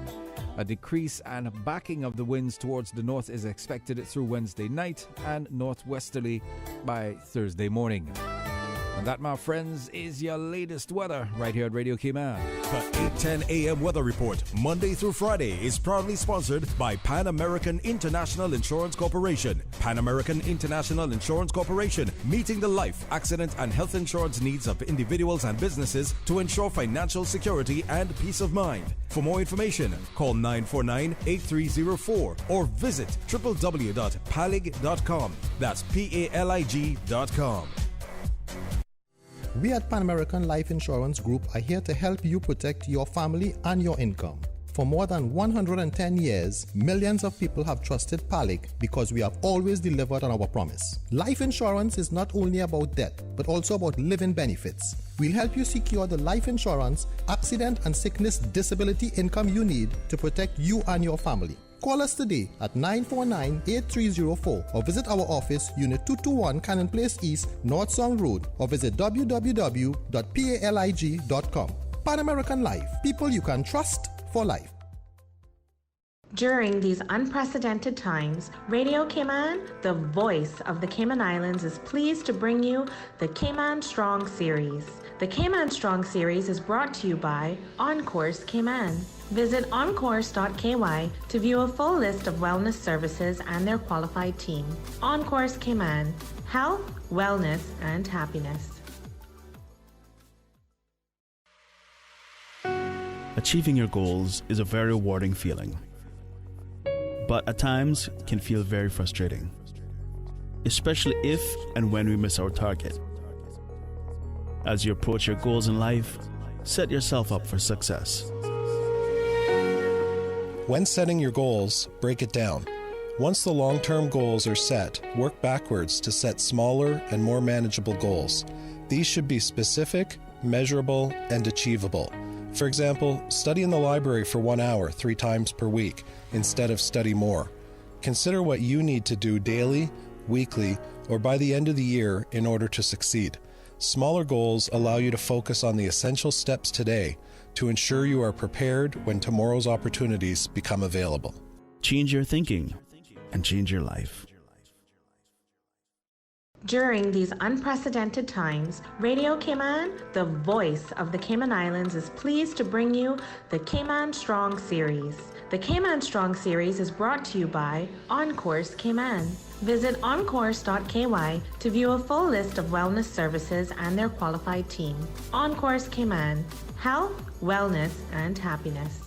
A decrease and backing of the winds towards the north is expected through Wednesday night and northwesterly by Thursday morning. And that, my friends, is your latest weather right here at Radio Cayman. The 8:10 a.m. weather report, Monday through Friday, is proudly sponsored by Pan American International Insurance Corporation. Pan American International Insurance Corporation, meeting the life, accident, and health insurance needs of individuals and businesses to ensure financial security and peace of mind. For more information, call 949-8304 or visit www.palig.com. That's PALIG.com. We at Pan American Life Insurance Group are here to help you protect your family and your income. For more than 110 years, millions of people have trusted PALIG because we have always delivered on our promise. Life insurance is not only about death, but also about living benefits. We'll help you secure the life insurance, accident and sickness disability income you need to protect you and your family. Call us today at 949-8304 or visit our office, Unit 221, Cannon Place East, North Sound Road, or visit www.palig.com. Pan American Life, people you can trust for life. During these unprecedented times, Radio Cayman, the voice of the Cayman Islands, is pleased to bring you the Cayman Strong Series. The Cayman Strong Series is brought to you by OnCourse Cayman. Visit oncourse.ky to view a full list of wellness services and their qualified team. OnCourse Cayman, health, wellness, and happiness. Achieving your goals is a very rewarding feeling, but at times can feel very frustrating, especially if and when we miss our target. As you approach your goals in life, set yourself up for success. When setting your goals, break it down. Once the long-term goals are set, work backwards to set smaller and more manageable goals. These should be specific, measurable, and achievable. For example, study in the library for 1 hour 3 times per week instead of study more. Consider what you need to do daily, weekly, or by the end of the year in order to succeed. Smaller goals allow you to focus on the essential steps today to ensure you are prepared when tomorrow's opportunities become available. Change your thinking and change your life. During these unprecedented times, Radio Cayman, the voice of the Cayman Islands, is pleased to bring you the Cayman Strong Series. The Cayman Strong Series is brought to you by OnCourse Cayman. Visit oncourse.ky to view a full list of wellness services and their qualified team. OnCourse Cayman, health, wellness, and happiness.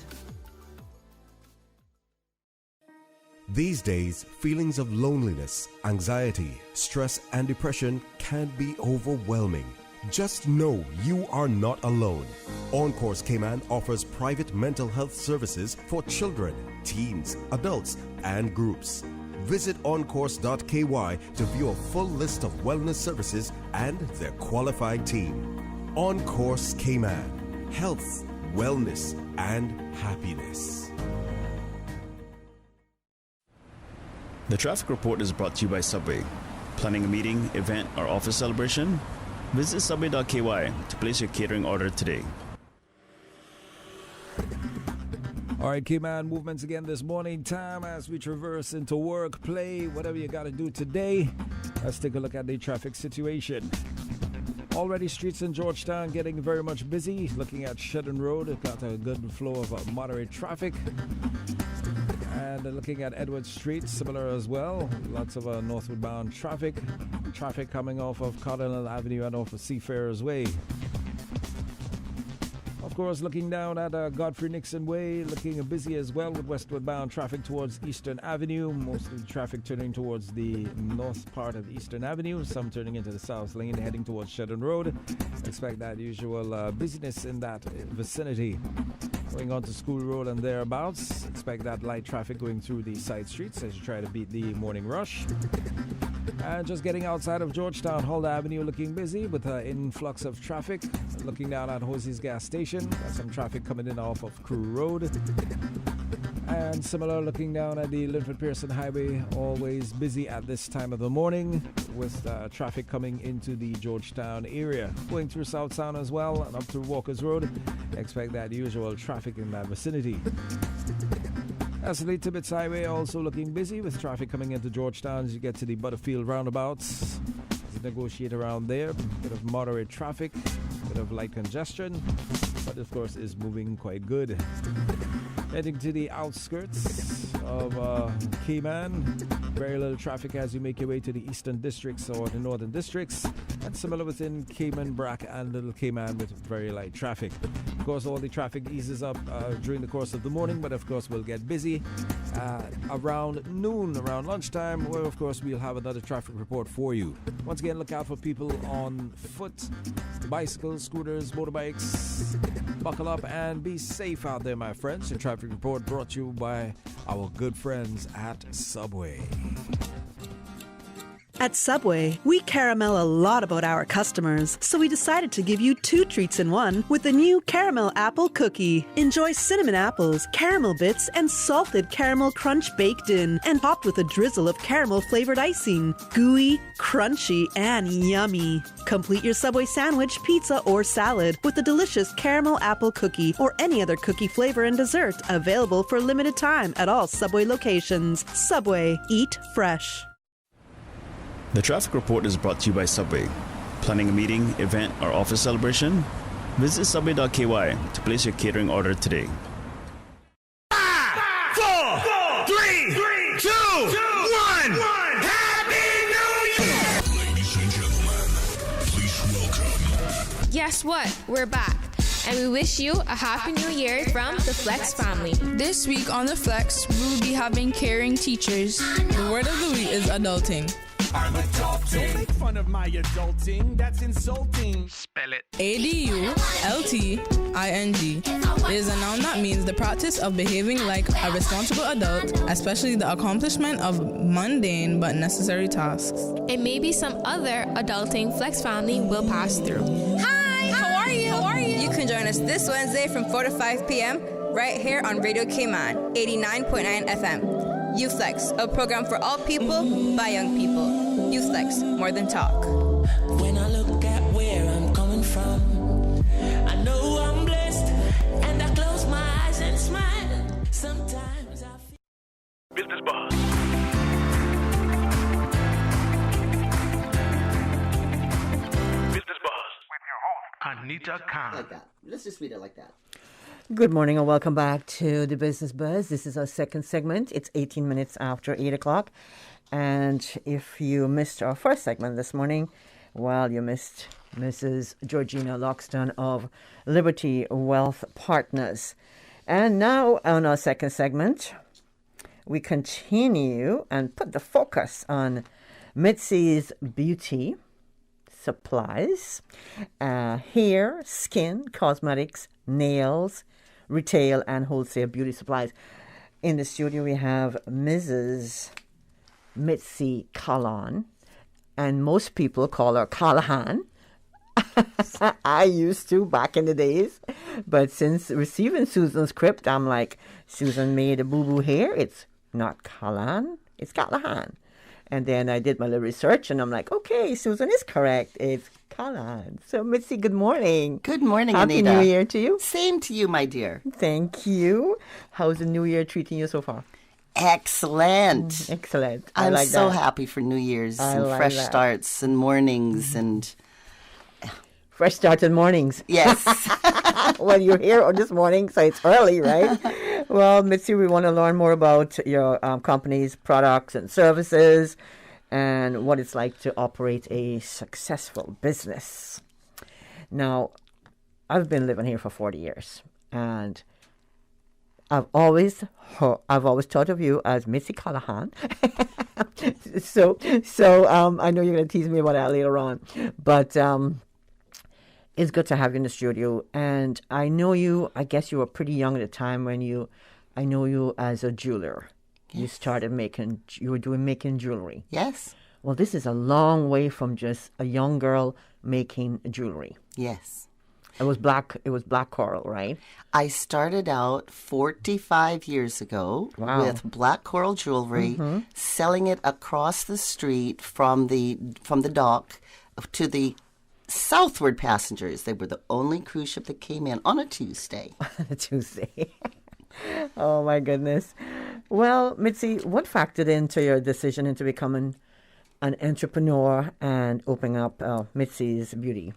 These days, feelings of loneliness, anxiety, stress, and depression can be overwhelming. Just know you are not alone. OnCourse Cayman offers private mental health services for children, teens, adults, and groups. Visit oncourse.ky to view a full list of wellness services and their qualified team. OnCourse Cayman, health, wellness, and happiness. The traffic report is brought to you by Subway. Planning a meeting, event, or office celebration? Visit subway.ky to place your catering order today. All right, Cayman movements again this morning. Time as we traverse into work, play, whatever you got to do today. Let's take a look at the traffic situation. Already streets in Georgetown getting very much busy. Looking at Shedden Road, got a good flow of moderate traffic. And looking at Edward Street, similar as well. Lots of northward bound traffic. Traffic coming off of Cardinal Avenue and off of Seafarers Way. Of course, looking down at Godfrey Nixon Way, looking busy as well with westward bound traffic towards Eastern Avenue. Most of the traffic turning towards the north part of Eastern Avenue, some turning into the south lane, heading towards Shedden Road. Expect that usual busyness in that vicinity. Going on to School Road and thereabouts, expect that light traffic going through the side streets as you try to beat the morning rush. And just getting outside of Georgetown, Hull Avenue looking busy with an influx of traffic. Looking down at Hosey's gas station, got some traffic coming in off of Crew Road. And similar looking down at the Linford Pearson Highway, always busy at this time of the morning with traffic coming into the Georgetown area. Going through South Sound as well and up through Walker's Road, expect that usual traffic in that vicinity. Astley Tibbetts Highway also looking busy with traffic coming into Georgetown as you get to the Butterfield roundabouts. As you negotiate around there, bit of moderate traffic, bit of light congestion, but of course is moving quite good. Heading to the outskirts of Cayman, very little traffic as you make your way to the eastern districts or the northern districts, and similar within Cayman, Brack, and Little Cayman with very light traffic. Of course, all the traffic eases up during the course of the morning, but of course we'll get busy around noon, around lunchtime, where of course we'll have another traffic report for you. Once again, look out for people on foot, bicycles, scooters, motorbikes. Buckle up and be safe out there, my friends. The traffic report brought to you by our good friends at Subway. At Subway, we caramel a lot about our customers, so we decided to give you 2 treats in one with the new Caramel Apple Cookie. Enjoy cinnamon apples, caramel bits, and salted caramel crunch baked in, and topped with a drizzle of caramel-flavored icing. Gooey, crunchy, and yummy. Complete your Subway sandwich, pizza, or salad with the delicious Caramel Apple Cookie or any other cookie flavor and dessert, available for a limited time at all Subway locations. Subway, eat fresh. The traffic report is brought to you by Subway. Planning a meeting, event, or office celebration? Visit subway.ky to place your catering order today. 5, 4, 3, 2, 1. Happy New Year! Ladies and gentlemen, please welcome. Guess what? We're back. And we wish you a Happy New Year from the Flex family. This week on the Flex, we will be having caring teachers. The word of the week is adulting. I'm adulting. Don't make fun of my adulting. That's insulting. Spell it. ADULTING. It is a noun that means the practice of behaving like a responsible adult, especially the accomplishment of mundane but necessary tasks. And maybe some other adulting Flex family will pass through. Hi! How are you? You can join us this Wednesday from 4 to 5 p.m. right here on Radio Cayman, 89.9 FM. YouFlex, a program for all people by young people. YouFlex, more than talk. When I look at where I'm coming from, I know I'm blessed, and I close my eyes and smile. Sometimes I feel... Business Boss. Anita Khan. Like that. Let's just read it like that. Good morning and welcome back to the Business Buzz. This is our second segment. It's 18 minutes after 8 o'clock. And if you missed our first segment this morning, well, you missed Mrs. Georgina Loxton of Liberty Wealth Partners. And now on our second segment, we continue and put the focus on Mitzi's Beauty Supplies, hair, skin, cosmetics, nails, retail and wholesale beauty supplies. In the studio, we have Mrs. Mitzi Khan, and most people call her Callahan. I used to back in the days, but since receiving Susan's script, I'm like, Susan made a boo-boo here. It's not Callahan, it's Callahan. And then I did my little research, and I'm like, okay, Susan is correct. It's Callahan. So, Mitzi, good morning. Good morning, Happy Anita. New Year to you. Same to you, my dear. Thank you. How's the New Year treating you so far? Excellent. Excellent. I'm like so that. happy for New Year's I and like fresh that. starts and mornings and... Fresh start in mornings. Yes. Well, you're here this morning, so it's early, right? Well, Mitzi, we want to learn more about your company's products and services and what it's like to operate a successful business. Now, I've been living here for 40 years, and I've always thought of you as Mitzi Callahan. so I know you're going to tease me about that later on, but it's good to have you in the studio. And I know you. I guess you were pretty young at the time when I know you as a jeweler. Yes. You started making jewelry. Yes. Well, this is a long way from just a young girl making jewelry. Yes. It was black coral, right? I started out 45 years ago with black coral jewelry, selling it across the street from the dock to the southward passengers. They were the only cruise ship that came in on a Tuesday. A Tuesday. Oh, my goodness. Well, Mitzi, what factored into your decision into becoming an entrepreneur and opening up Mitzi's Beauty?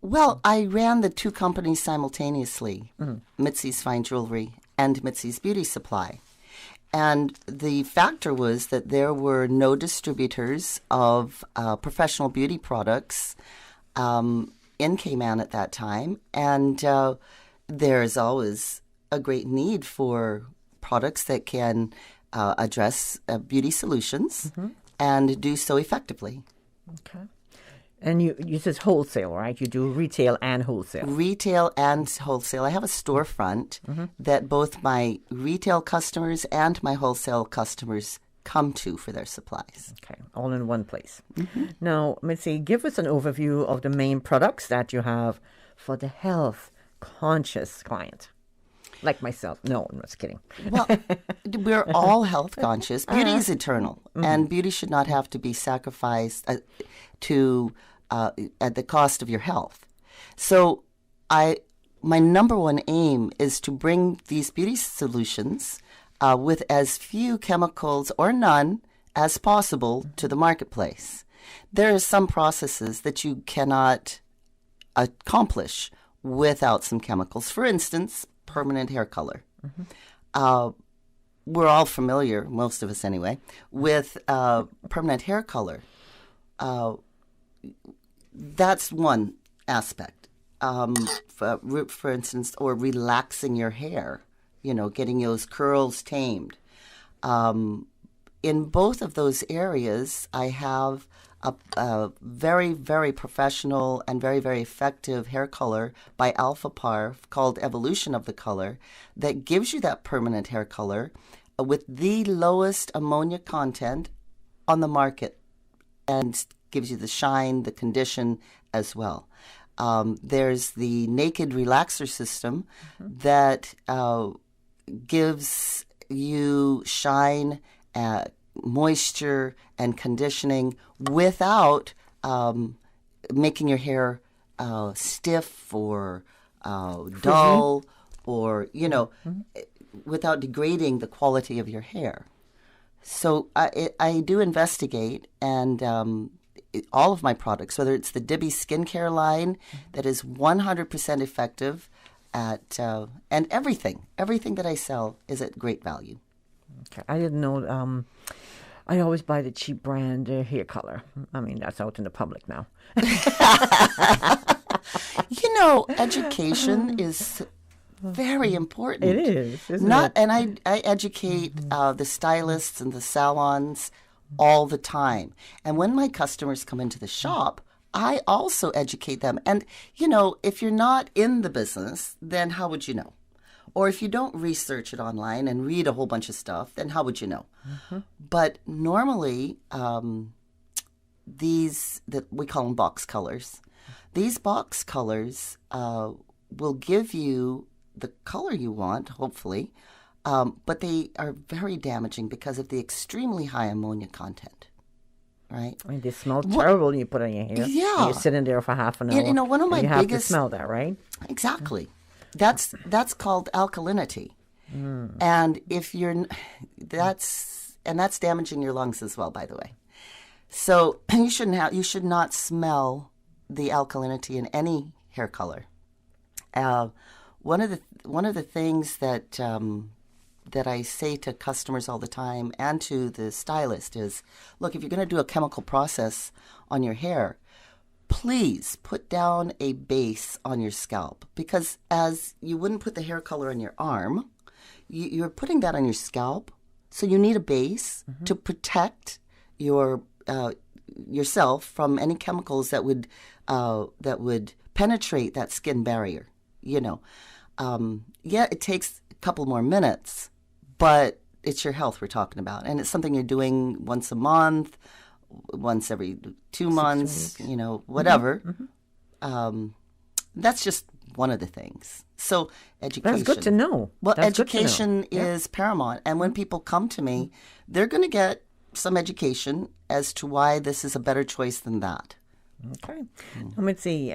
Well, I ran the two companies simultaneously, Mitzi's Fine Jewelry and Mitzi's Beauty Supply. And the factor was that there were no distributors of professional beauty products in Cayman at that time. And there's always a great need for products that can address beauty solutions and do so effectively. Okay. And you said wholesale, right? You do retail and wholesale. Retail and wholesale. I have a storefront that both my retail customers and my wholesale customers come to for their supplies. Okay, all in one place. Now, Mitzi, give us an overview of the main products that you have for the health-conscious client. Like myself. No, I'm just kidding. Well, we're all health conscious. Beauty is eternal, and beauty should not have to be sacrificed at the cost of your health. So my number one aim is to bring these beauty solutions with as few chemicals or none as possible to the marketplace. There are some processes that you cannot accomplish without some chemicals. For instance, permanent hair color. We're all familiar, most of us anyway, with permanent hair color. That's one aspect. For instance, or relaxing your hair, getting those curls tamed. In both of those areas, I have a very, very professional and very, very effective hair color by Alpha Par called Evolution of the Color that gives you that permanent hair color with the lowest ammonia content on the market and gives you the shine, the condition as well. There's the Naked Relaxer System that gives you shine, moisture, and conditioning without making your hair stiff or dull or, without degrading the quality of your hair. So I do investigate, and all of my products, whether it's the Dibby skincare line that is 100% effective at, and everything that I sell is at great value. Okay. I didn't know. I always buy the cheap brand hair color. I mean, that's out in the public now. Education is very important. It is, isn't it? And I educate the stylists and the salons all the time. And when my customers come into the shop, I also educate them. And, if you're not in the business, then how would you know? Or if you don't research it online and read a whole bunch of stuff, then how would you know? Mm-hmm. But normally, these, that we call them box colors, these box colors will give you the color you want, hopefully, but they are very damaging because of the extremely high ammonia content. Right? I mean, they smell terrible when you put it on your hair. Yeah. And you're sitting there for half an hour. One of my you biggest... have to smell that, right? Exactly. That's called alkalinity. Mm. And if you're... That's damaging your lungs as well, by the way. So you should not smell the alkalinity in any hair color. One of the things that I say to customers all the time and to the stylist is, look, if you're going to do a chemical process on your hair, please put down a base on your scalp, because as you wouldn't put the hair color on your arm, you're putting that on your scalp. So you need a base to protect yourself from any chemicals that would penetrate that skin barrier. It takes a couple more minutes, but it's your health we're talking about. And it's something you're doing once a month, once every 2 months, whatever. Mm-hmm. That's just one of the things. So education. That's good to know. Well, education is paramount. And when people come to me, they're going to get some education as to why this is a better choice than that. Okay. Let me see.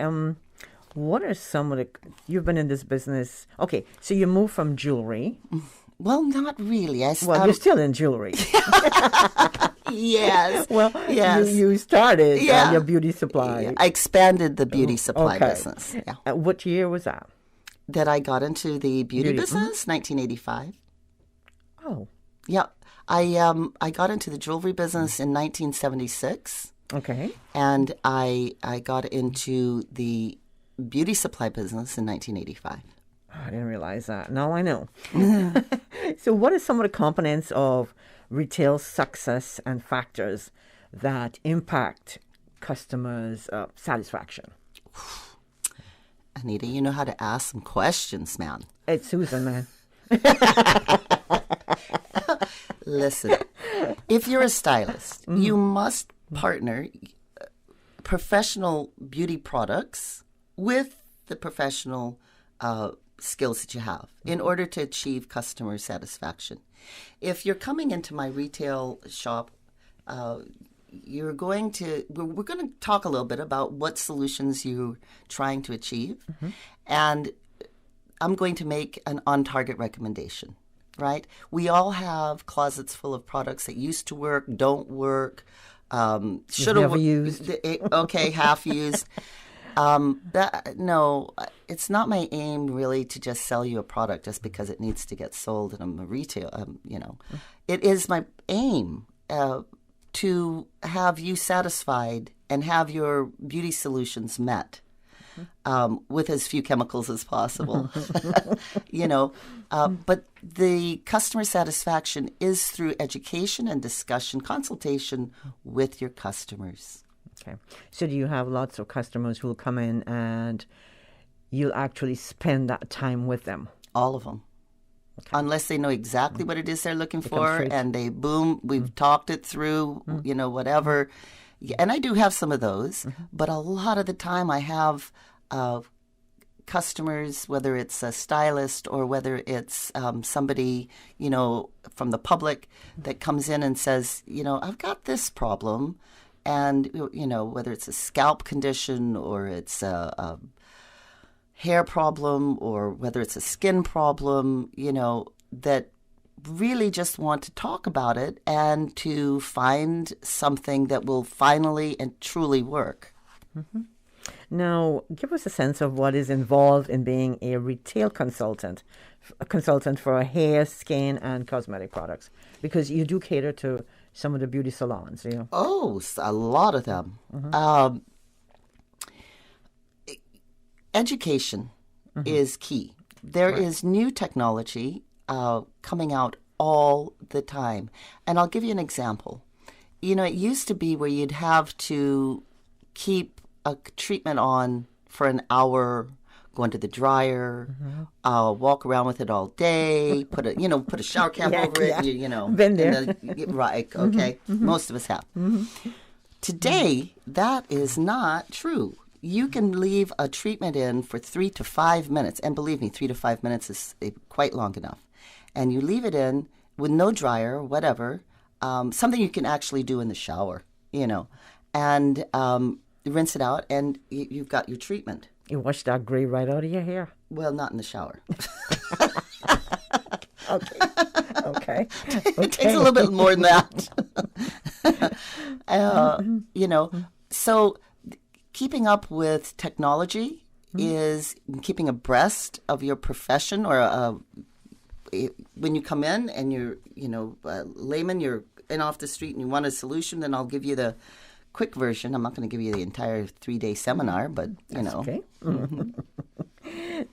What are some of the... You've been in this business... Okay, so you moved from jewelry. Well, not really. You're still in jewelry. Yes. Well, yes. You started your beauty supply. Yeah. I expanded the beauty supply business. Yeah. What year was that? That I got into the beauty business? 1985. Oh. Yeah. I got into the jewelry business in 1976. Okay. And I got into the beauty supply business in 1985. Oh, I didn't realize that. Now I know. So what are some of the components of retail success and factors that impact customers' satisfaction? Anita, you know how to ask some questions, man. It's Susan, man. Listen, if you're a stylist, you must partner professional beauty products with the professional skills that you have in order to achieve customer satisfaction. If you're coming into my retail shop, we're going to talk a little bit about what solutions you're trying to achieve, and I'm going to make an on-target recommendation. Right? We all have closets full of products that used to work, don't work, should have used. Okay, half used. No, it's not my aim really to just sell you a product just because it needs to get sold and I'm a retail. It is my aim to have you satisfied and have your beauty solutions met. With as few chemicals as possible, but the customer satisfaction is through education and discussion, consultation with your customers. Okay. So do you have lots of customers who will come in and you'll actually spend that time with them? All of them. Okay. Unless they know exactly what it is they're looking for and we've talked it through, whatever. Yeah, and I do have some of those, but a lot of the time I have customers, whether it's a stylist or whether it's somebody, from the public that comes in and says, I've got this problem. And, whether it's a scalp condition or it's a hair problem or whether it's a skin problem, that really just want to talk about it and to find something that will finally and truly work. Mm-hmm. Now, give us a sense of what is involved in being a retail consultant for hair, skin, and cosmetic products, because you do cater to some of the beauty salons, you know. Oh, a lot of them. Mm-hmm. Education is key. There is new technology coming out all the time. And I'll give you an example. You know, it used to be where you'd have to keep a treatment on for an hour, go into the dryer, walk around with it all day, put a shower cap over it, you know. Been there. Right, okay. Most of us have. Today, that is not true. You can leave a treatment in for 3 to 5 minutes, and believe me, 3 to 5 minutes is quite long enough. And you leave it in with no dryer, whatever, something you can actually do in the shower, you know, and rinse it out, and you've got your treatment. You wash that gray right out of your hair? Well, not in the shower. Okay. It takes a little bit more than that. You know, so keeping up with technology is keeping abreast of your profession, or when you come in and you're, layman, you're in off the street and you want a solution, then I'll give you the quick version. I'm not going to give you the entire 3-day seminar, but, Okay.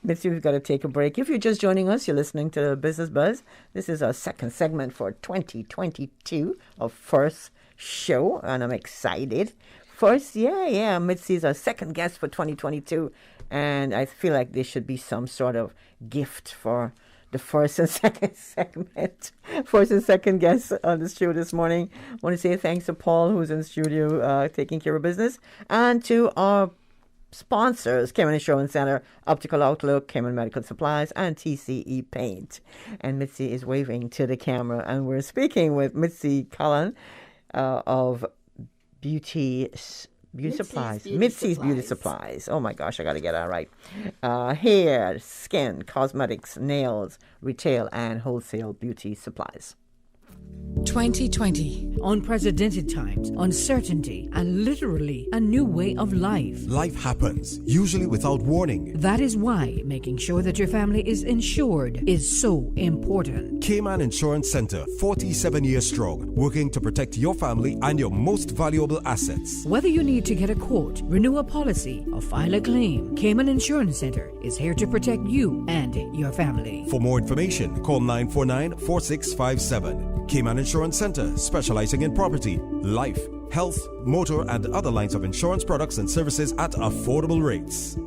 Mitzi, we've got to take a break. If you're just joining us, you're listening to Business Buzz. This is our second segment for 2022, our first show, and I'm excited. First, Mitzi's our second guest for 2022, and I feel like there should be some sort of gift for the first and second segment. First and second guests on the show this morning. I want to say thanks to Paul, who's in the studio taking care of business, and to our sponsors, Cayman Insurance Center, Optical Outlook, Cayman Medical Supplies, and TCE Paint. And Mitzi is waving to the camera, and we're speaking with Mitzi Khan of Mitzi's Beauty Supplies. Oh my gosh, I got to get that right. Hair, skin, cosmetics, nails, retail, and wholesale beauty supplies. 2020. Unprecedented times, uncertainty, and literally a new way of life. Life happens, usually without warning. That is why making sure that your family is insured is so important. Cayman Insurance Center, 47 years strong, working to protect your family and your most valuable assets. Whether you need to get a quote, renew a policy, or file a claim, Cayman Insurance Center is here to protect you and your family. For more information, call 949-4657. Cayman Insurance Center, specializing in property, life, health, motor, and other lines of insurance products and services at affordable rates.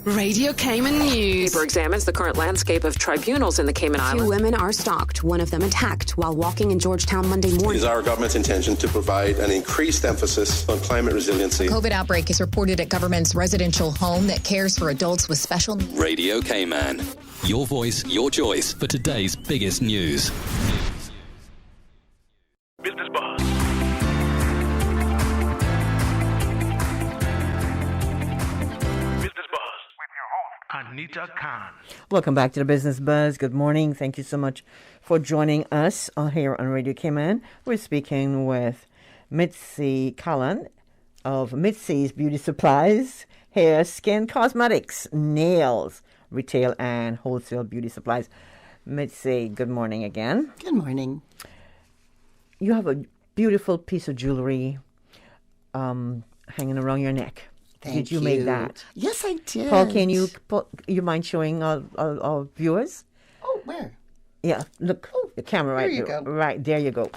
Radio Cayman News. Paper examines the current landscape of tribunals in the Cayman Islands. 2 women are stalked, one of them attacked while walking in Georgetown Monday morning. It is our government's intention to provide an increased emphasis on climate resiliency. A COVID outbreak is reported at government's residential home that cares for adults with special needs. Radio Cayman. Your voice, your choice for today's biggest news. Business Buzz. Business Buzz with your host, Anita Khan. Welcome back to the Business Buzz. Good morning. Thank you so much for joining us here on Radio Cayman. We're speaking with Mitzi Khan of Mitzi's Beauty Supplies, hair, skin, cosmetics, nails, retail, and wholesale beauty supplies. Mitzi, good morning again. Good morning. You have a beautiful piece of jewelry hanging around your neck. Did you make that? Yes, I did. Paul, you mind showing our viewers? Oh, where? Yeah, look, the camera right there. Right, there you go.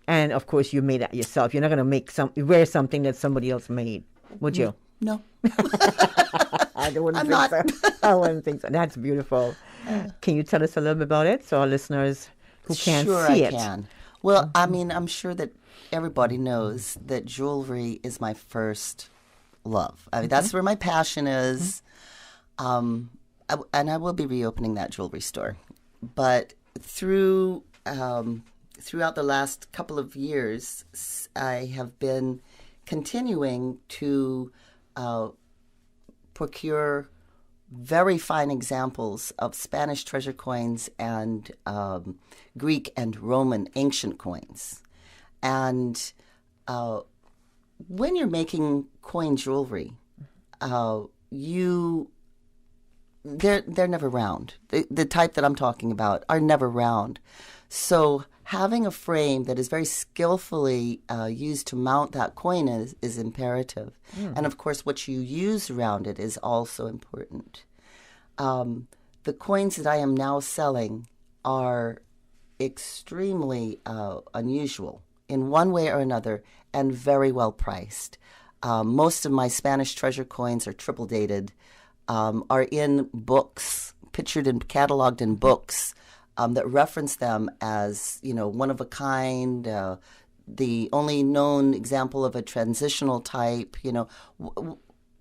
And, of course, you made that yourself. You're not going to wear something that somebody else made, would you? No. I wouldn't think so. That's beautiful. Can you tell us a little bit about it so our listeners who can't see it? Sure, I can. Well, I mean, I'm sure that everybody knows that jewelry is my first love. I mean, that's where my passion is. And I will be reopening that jewelry store. But throughout the last couple of years, I have been continuing to procure very fine examples of Spanish treasure coins and Greek and Roman ancient coins. And when you're making coin jewelry, they're never round. The type that I'm talking about are never round. So having a frame that is very skillfully used to mount that coin is imperative. And of course, what you use around it is also important. The coins that I am now selling are extremely unusual in one way or another and very well priced. Most of my Spanish treasure coins are triple dated, are in books, pictured and cataloged in books that reference them as, one of a kind, the only known example of a transitional type,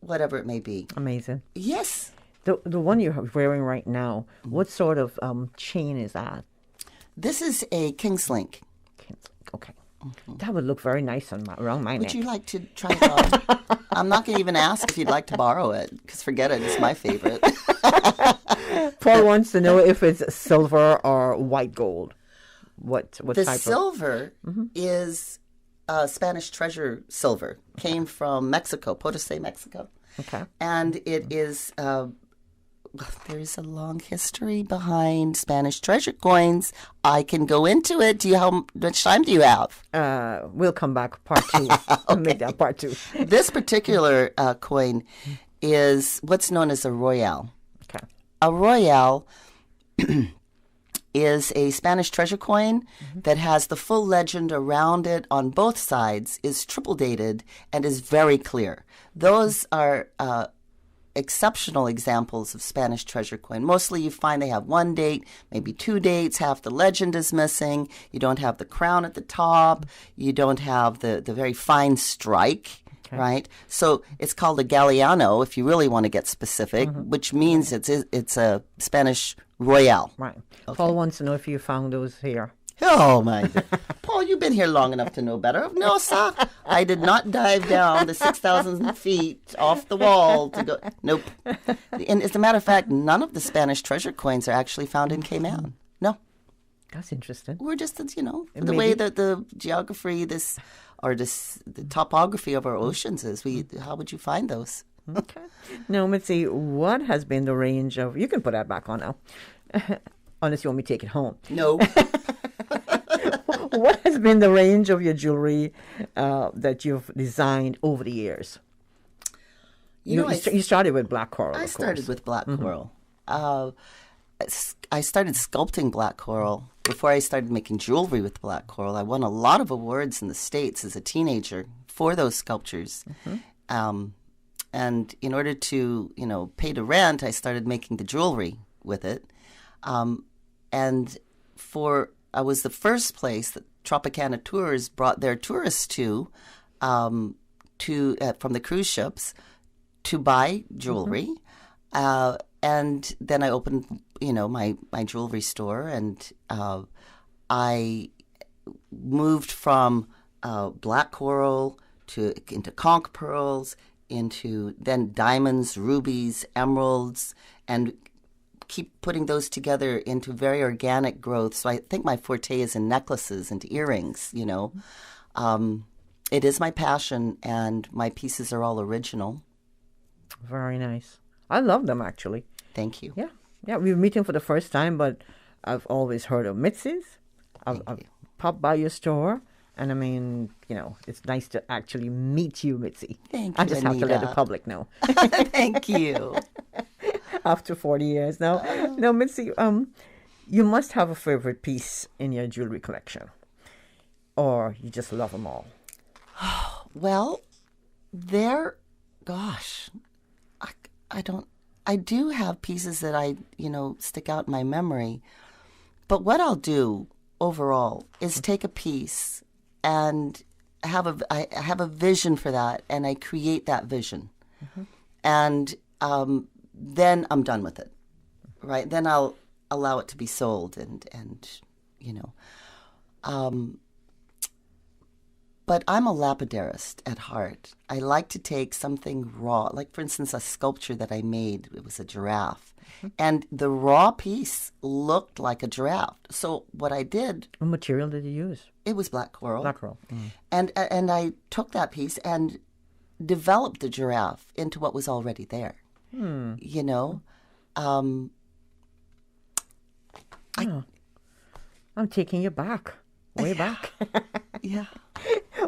whatever it may be. Amazing. Yes. The one you're wearing right now, what sort of chain is that? This is a King's Link. Okay. That would look very nice around my neck. Would you like to try it on? I'm not going to even ask if you'd like to borrow it, because forget it, it's my favorite. Paul wants to know if it's silver or white gold. What type of... The silver is Spanish treasure silver. Came from Mexico, Potosí, Mexico. Okay. And it is... there's a long history behind Spanish treasure coins. I can go into it. How much time do you have? We'll come back, part 2. Okay. Make that part 2. This particular coin is what's known as a royale. Okay. A royale is a Spanish treasure coin that has the full legend around it on both sides, is triple dated, and is very clear. Those are... exceptional examples of Spanish treasure coin. Mostly you find they have one date, maybe 2 dates, half the legend is missing, you don't have the crown at the top, you don't have the very fine strike, right? So it's called a galleano, if you really want to get specific, which means it's a Spanish royale. Right. Okay. Paul wants to know if you found those here. Oh, my God. Paul, you've been here long enough to know better. No, sir. I did not dive down the 6,000 feet off the wall to go. Nope. And as a matter of fact, none of the Spanish treasure coins are actually found in Cayman. No. That's interesting. We're just, the way that the geography, the topography of our oceans is. How would you find those? Okay. Now, Mitzi, what has been the range of... You can put that back on now. Unless you want me to take it home. No. What has been the range of your jewelry that you've designed over the years? You started with black coral. I started with black coral. I started sculpting black coral before I started making jewelry with black coral. I won a lot of awards in the States as a teenager for those sculptures. And in order to, pay the rent, I started making the jewelry with it. And I was the first place that Tropicana Tours brought their tourists to from the cruise ships to buy jewelry. And then I opened, my jewelry store, and I moved from black coral into conch pearls, into then diamonds, rubies, emeralds, and keep putting those together into very organic growth. So I think my forte is in necklaces and earrings, It is my passion, and my pieces are all original. Very nice. I love them, actually. Thank you. Yeah, we were meeting for the first time, but I've always heard of Mitzi's. I've popped by your store, and it's nice to actually meet you, Mitzi. Thank you, I just Anita. have to let the public know. Thank you. After 40 years now. Now, Mitzi, you must have a favorite piece in your jewelry collection, or you just love them all. Well, I do have pieces that I, stick out in my memory. But what I'll do overall is take a piece and I have a vision for that, and I create that vision. And then I'm done with it, right? Then I'll allow it to be sold, and. But I'm a lapidarist at heart. I like to take something raw, like, for instance, a sculpture that I made. It was a giraffe. And the raw piece looked like a giraffe. So what I did... What material did you use? It was black coral. Black coral. And I took that piece and developed the giraffe into what was already there. You know? I'm taking you back. Way back. Yeah.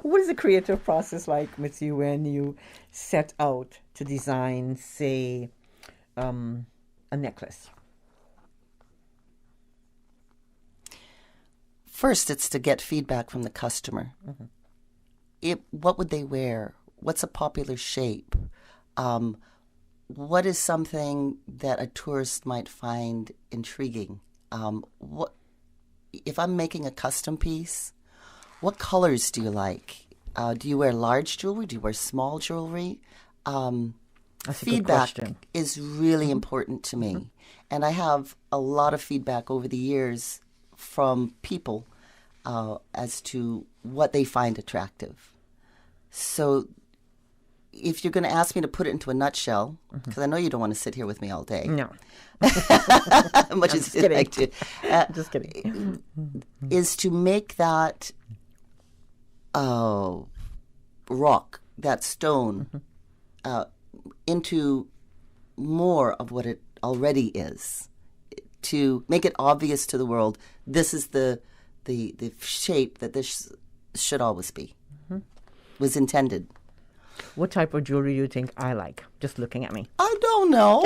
What is the creative process like with you when you set out to design, say, a necklace? First, it's to get feedback from the customer. What would they wear? What's a popular shape? What is something that a tourist might find intriguing? If I'm making a custom piece, what colors do you like? Do you wear large jewelry? Do you wear small jewelry? Feedback is really important to me. And I have a lot of feedback over the years from people as to what they find attractive. So if you're going to ask me to put it into a nutshell, because I know you don't want to sit here with me all day. No. Much as you'd like to. Just kidding. Is to make that rock, that stone, into more of what it already is. To make it obvious to the world, this is the shape that this should always be. Was intended. What type of jewelry do you think I like? Just looking at me. I don't know.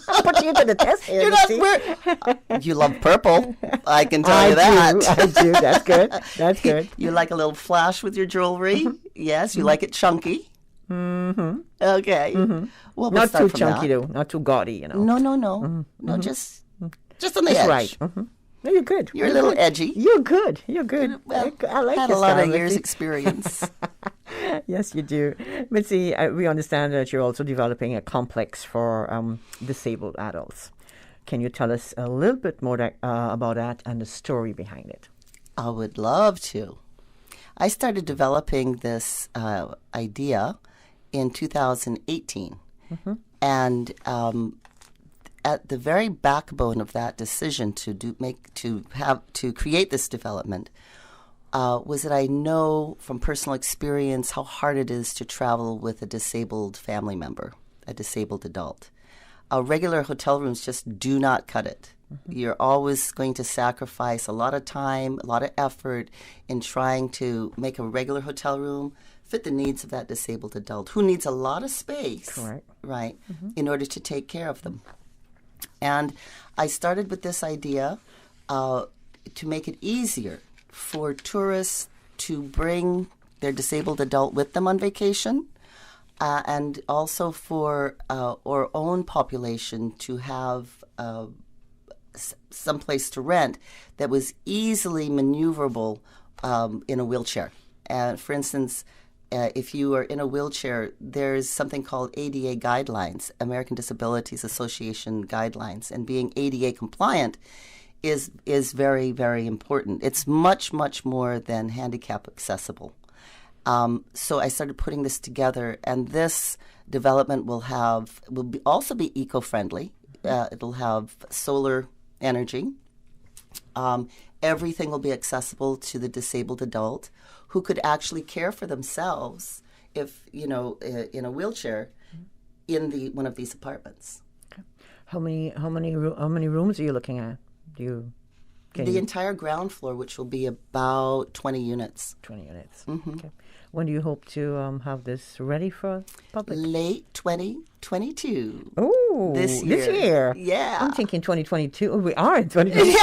I'll put you to the test here. You love purple. I can tell you that. I do. That's good. That's good. You like a little flash with your jewelry. Yes. You like it chunky. Okay. Well, not too chunky though. Not too gaudy. You know. No. No. Just on the edge. Right. No, you're good. You're a little edgy. You're good. You're good. Well, I like had your a lot style, of years' Mitzi. experience. Yes, you do. Mitzi, we understand that you're also developing a complex for disabled adults. Can you tell us a little bit more about that and the story behind it? I would love to. I started developing this idea in 2018. And at the very backbone of that decision to create this development was that I know from personal experience how hard it is to travel with a disabled family member, a disabled adult. Regular hotel rooms just do not cut it. You're always going to sacrifice a lot of time, a lot of effort in trying to make a regular hotel room fit the needs of that disabled adult who needs a lot of space, correct, right, in order to take care of them. And I started with this idea to make it easier for tourists to bring their disabled adult with them on vacation, and also for our own population to have some place to rent that was easily maneuverable in a wheelchair. For instance, if you are in a wheelchair, there's something called ADA guidelines, American Disabilities Association guidelines, and being ADA compliant is very, very important. It's much, much more than handicap accessible. So I started putting this together, and this development will also be eco-friendly. It'll have solar energy. Everything will be accessible to the disabled adult who could actually care for themselves if, in a wheelchair in one of these apartments. Okay. How many rooms are you looking at? The entire ground floor, which will be about 20 units. 20 units. Okay. When do you hope to have this ready for public? Late 2022. Oh, this year. Yeah. I'm thinking 2022. Oh, we are in 2022.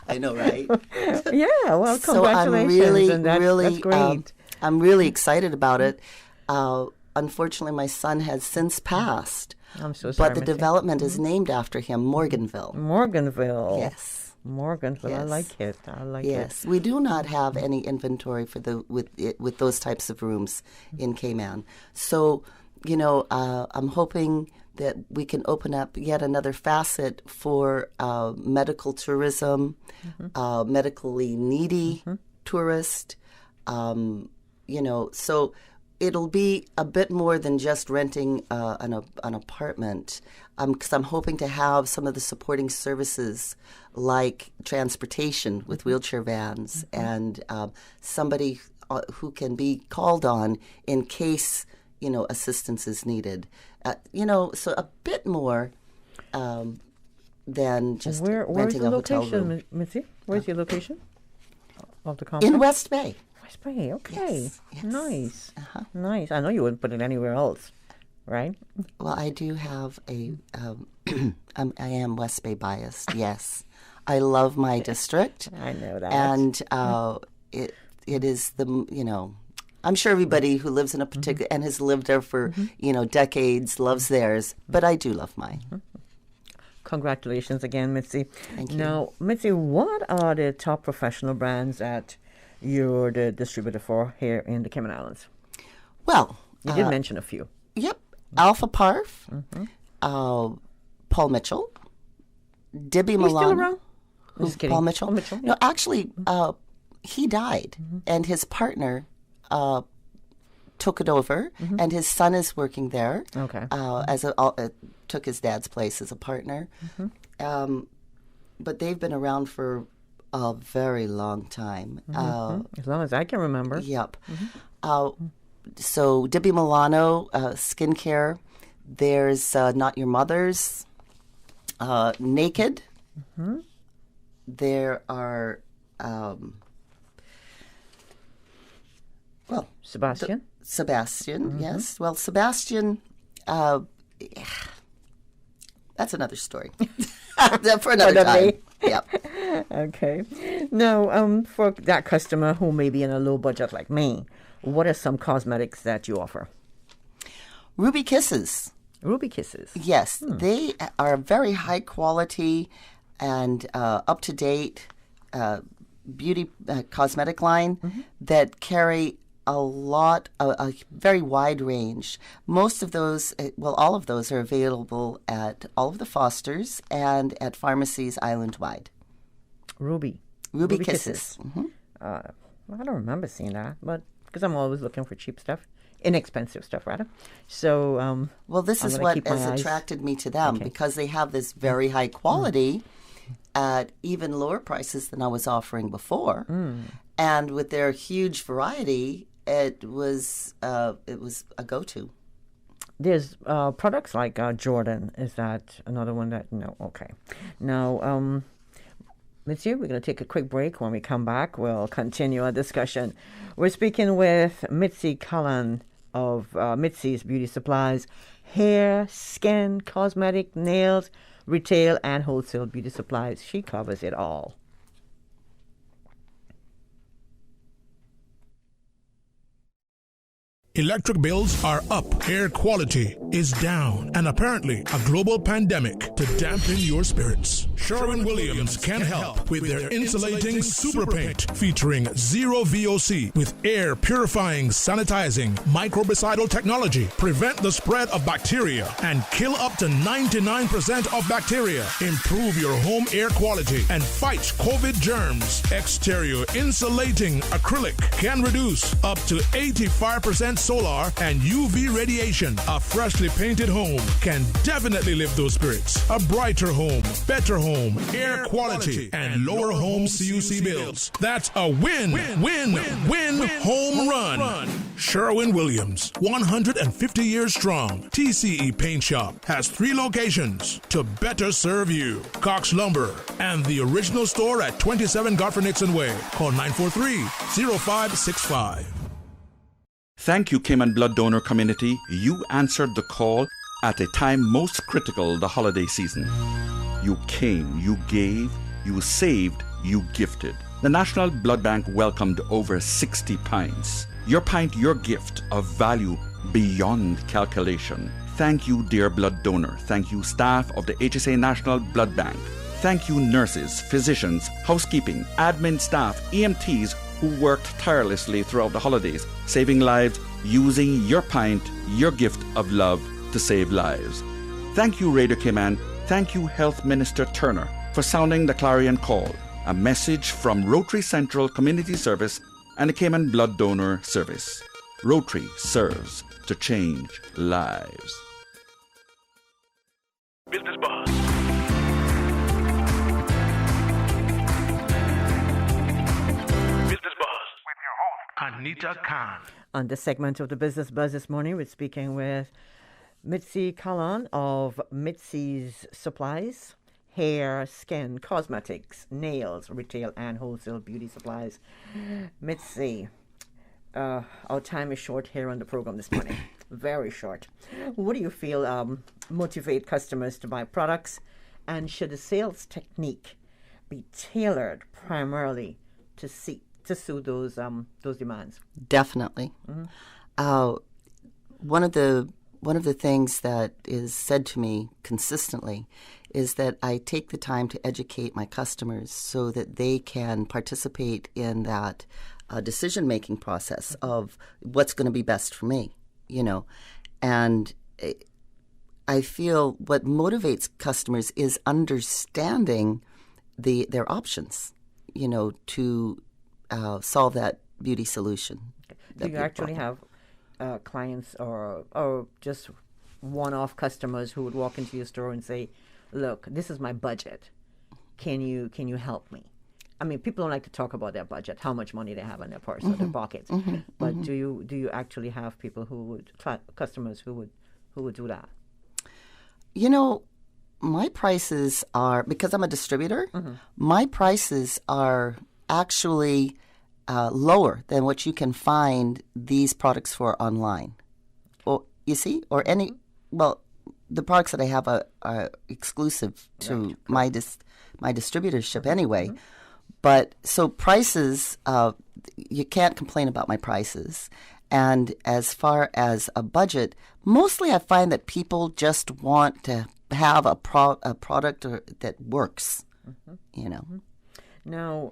I know, right? Yeah. Well, congratulations. So I'm really, that's great. I'm really excited about it. Unfortunately, my son has since passed. I'm so sorry. But the development is named after him, Morganville. Morganville. Yes. Morganville. Yes. I like it. Yes. We do not have any inventory for with those types of rooms in Cayman. So, I'm hoping that we can open up yet another facet for medical tourism, medically needy tourists, So it'll be a bit more than just renting an apartment, because I'm hoping to have some of the supporting services like transportation with wheelchair vans and somebody who can be called on in case, assistance is needed. So a bit more than just renting a hotel room. Where's the location, Mitzi? Where's your location of the company? In West Bay. West Bay, okay. Yes. Nice. Nice. I know you wouldn't put it anywhere else, right? Well, I do have I am West Bay biased, yes. I love my district. I know that. And it is I'm sure everybody who lives in a particular and has lived there for, decades loves theirs, but I do love mine. Congratulations again, Mitzi. Thank you. Now, Mitzi, what are the top professional brands that you're the distributor for here in the Cayman Islands? Well, you did mention a few. Yep. Alpha Parf, Paul Mitchell, Debbie Milano. Still around? Just kidding. Paul Mitchell? Paul Mitchell, yeah. No, actually, he died, and his partner took it over, and his son is working there. Okay. Took his dad's place as a partner. But they've been around for a very long time. As long as I can remember. Yep. So Debbie Milano, skincare. There's Not Your Mother's, Naked. There are, Sebastian. Sebastian, yes. Well, Sebastian, that's another story. For another time. Yep. Okay. Now, for that customer who may be in a low budget like me, what are some cosmetics that you offer? Ruby Kisses. Ruby Kisses. Yes. They are very high quality and up-to-date beauty cosmetic line that carry a very wide range. Most of those, all of those are available at all of the Fosters and at pharmacies island-wide. Ruby Kisses. I don't remember seeing that, but because I'm always looking for cheap stuff. Inexpensive stuff, rather. So, this is what has attracted me to them, because they have this very high quality at even lower prices than I was offering before. And with their huge variety, it was a go-to. There's products like Jordan. Is that another one that? No. Okay. Now, Mitzi, we're going to take a quick break. When we come back, we'll continue our discussion. We're speaking with Mitzi Cullen of Mitzi's Beauty Supplies, hair, skin, cosmetic, nails, retail, and wholesale beauty supplies. She covers it all. Electric bills are up, air quality is down, and apparently a global pandemic to dampen your spirits. Sherwin-Williams can help with their insulating super paint featuring zero VOC with air purifying, sanitizing, microbicidal technology. Prevent the spread of bacteria and kill up to 99% of bacteria. Improve your home air quality and fight COVID germs. Exterior insulating acrylic can reduce up to 85% solar and UV radiation. A freshly painted home can definitely lift those spirits. A brighter home, better home, air quality, and lower home CUC bills. That's a win home run. Sherwin-Williams, 150 years strong. TCE Paint Shop has 3 locations to better serve you. Cox Lumber and the original store at 27 Godfrey Nixon Way. Call 943-0565. Thank you, Cayman Blood Donor Community. You answered the call at a time most critical the holiday season. You came, you gave, you saved, you gifted. The National Blood Bank welcomed over 60 pints. Your pint, your gift of value beyond calculation. Thank you, dear blood donor. Thank you, staff of the HSA National Blood Bank. Thank you, nurses, physicians, housekeeping, admin staff, EMTs, who worked tirelessly throughout the holidays, saving lives, using your pint, your gift of love to save lives. Thank you, Radio Cayman. Thank you, Health Minister Turner, for sounding the clarion call. A message from Rotary Central Community Service and the Cayman Blood Donor Service. Rotary serves to change lives. Business Buzz. Business Buzz with your host, Anita Khan. On this segment of the Business Buzz this morning, we're speaking with Anita Khan of Mitzi's Supplies, hair, skin, cosmetics, nails, retail and wholesale beauty supplies. Mitzi, our time is short here on the program this morning. Very short. What do you feel motivate customers to buy products, and should the sales technique be tailored primarily to suit those demands? Definitely. One of the things that is said to me consistently is that I take the time to educate my customers so that they can participate in that decision-making process of what's going to be best for me, And I feel what motivates customers is understanding their options, to solve that beauty solution. Do you actually have clients or just one-off customers who would walk into your store and say, "Look, this is my budget. Can you help me?" I mean, people don't like to talk about their budget, how much money they have in their purse or their pockets. But do you actually have people customers who would do that? My prices are, because I'm a distributor, my prices are actually lower than what you can find these products for online. Or the products that I have are exclusive to my distributorship anyway. But so prices, you can't complain about my prices. And as far as a budget, mostly I find that people just want to have a product that works, Now,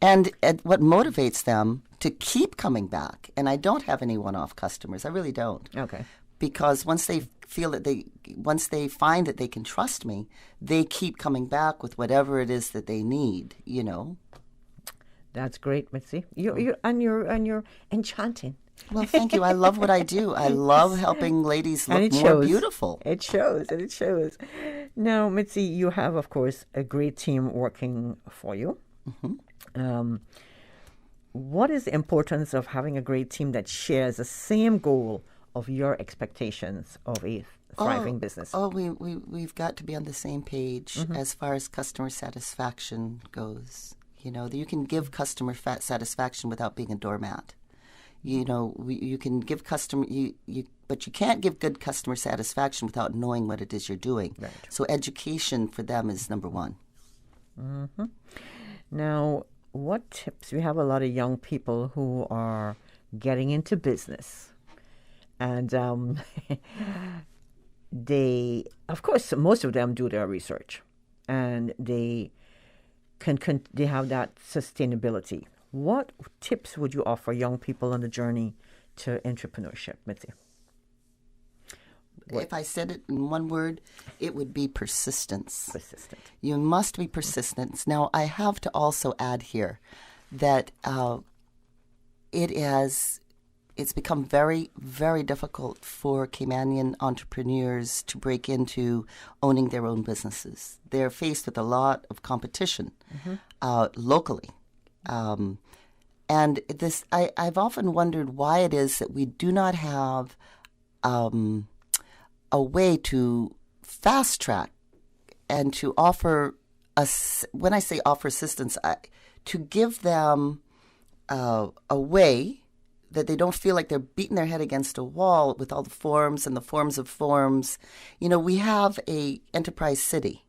and what motivates them to keep coming back, and I don't have any one-off customers. I really don't. Okay. Because once they find that they can trust me, they keep coming back with whatever it is that they need. That's great, Mitzi. You're enchanting. Well, thank you. I love what I do. I love helping ladies look more beautiful. It shows. Now, Mitzi, you have, of course, a great team working for you. What is the importance of having a great team that shares the same goal of your expectations of a thriving business? We've got to be on the same page as far as customer satisfaction goes. You can give customer satisfaction without being a doormat. You can give but you can't give good customer satisfaction without knowing what it is you're doing. Right. So education for them is number one. Now, what tips? We have a lot of young people who are getting into business, and they, of course, most of them do their research, and they they have that sustainability. What tips would you offer young people on the journey to entrepreneurship, Mitzi? If I said it in one word, it would be persistence. Persistent. You must be persistent. Now, I have to also add here that it's become very, very difficult for Caymanian entrepreneurs to break into owning their own businesses. They're faced with a lot of competition locally. And this, I've often wondered why it is that we do not have a way to fast track and to offer us, when I say offer assistance, to give them a way that they don't feel like they're beating their head against a wall with all the forms and the forms of forms. We have a enterprise city,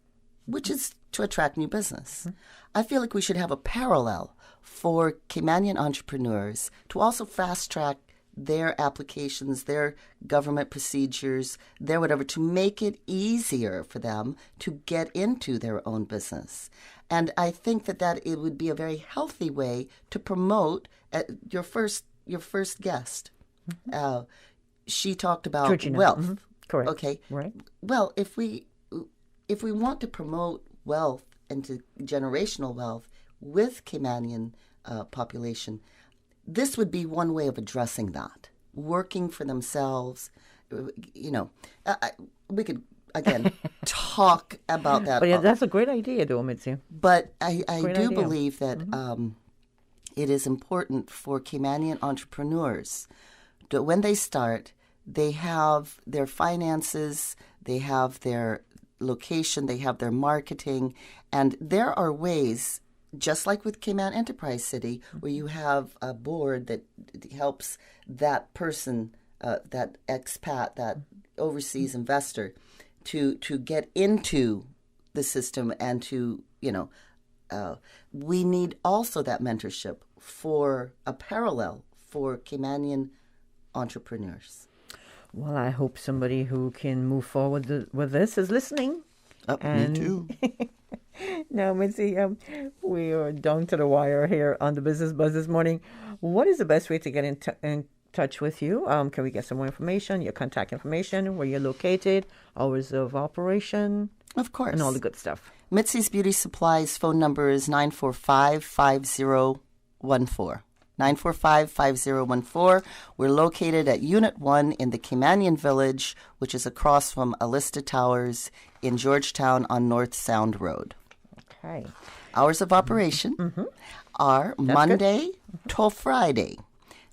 which is to attract new business. I feel like we should have a parallel for Caymanian entrepreneurs to also fast track their applications, their government procedures, their whatever, to make it easier for them to get into their own business. And I think that it would be a very healthy way to promote your first guest. She talked about Georgina. wealth. Correct. Okay. Right. Well, if we want to promote wealth and to generational wealth with Caymanian population, this would be one way of addressing that. Working for themselves, we could, again, talk about that. But yeah, that's a great idea, though, Mitzi. But I do believe that it is important for Caymanian entrepreneurs that when they start, they have their finances, they have their location, they have their marketing, and there are ways, just like with Cayman Enterprise City, where you have a board that helps that person, that expat, that overseas investor, to get into the system and to, we need also that mentorship for a parallel for Caymanian entrepreneurs. Well, I hope somebody who can move forward with this is listening. Me too. Now, Mitzi, we are down to the wire here on the Business Buzz this morning. What is the best way to get in touch with you? Can we get some more information, your contact information, where you're located, hours of operation? Of course. And all the good stuff. Mitzi's Beauty Supply's phone number is 945-5014. 945-5014. We're located at Unit 1 in the Caymanian Village, which is across from Alista Towers in Georgetown on North Sound Road. Okay. Hours of operation are Monday till Friday,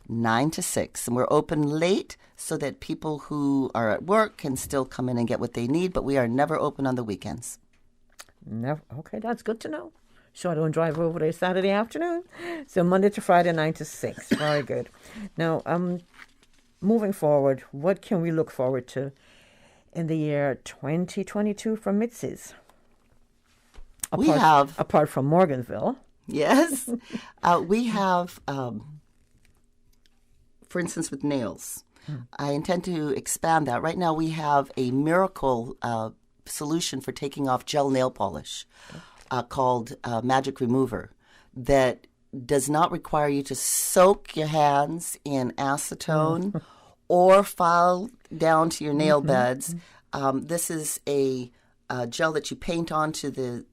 9 to 6. And we're open late so that people who are at work can still come in and get what they need, but we are never open on the weekends. Never. Okay, that's good to know. So I don't drive over there Saturday afternoon. So Monday to Friday, 9 to 6. Very good. Now, moving forward, what can we look forward to in the year 2022 from Mitzi's? Apart from Morganville. Yes. We have, for instance, with nails. I intend to expand that. Right now we have a miracle solution for taking off gel nail polish. Called Magic Remover that does not require you to soak your hands in acetone or file down to your nail beds. This is a gel that you paint onto the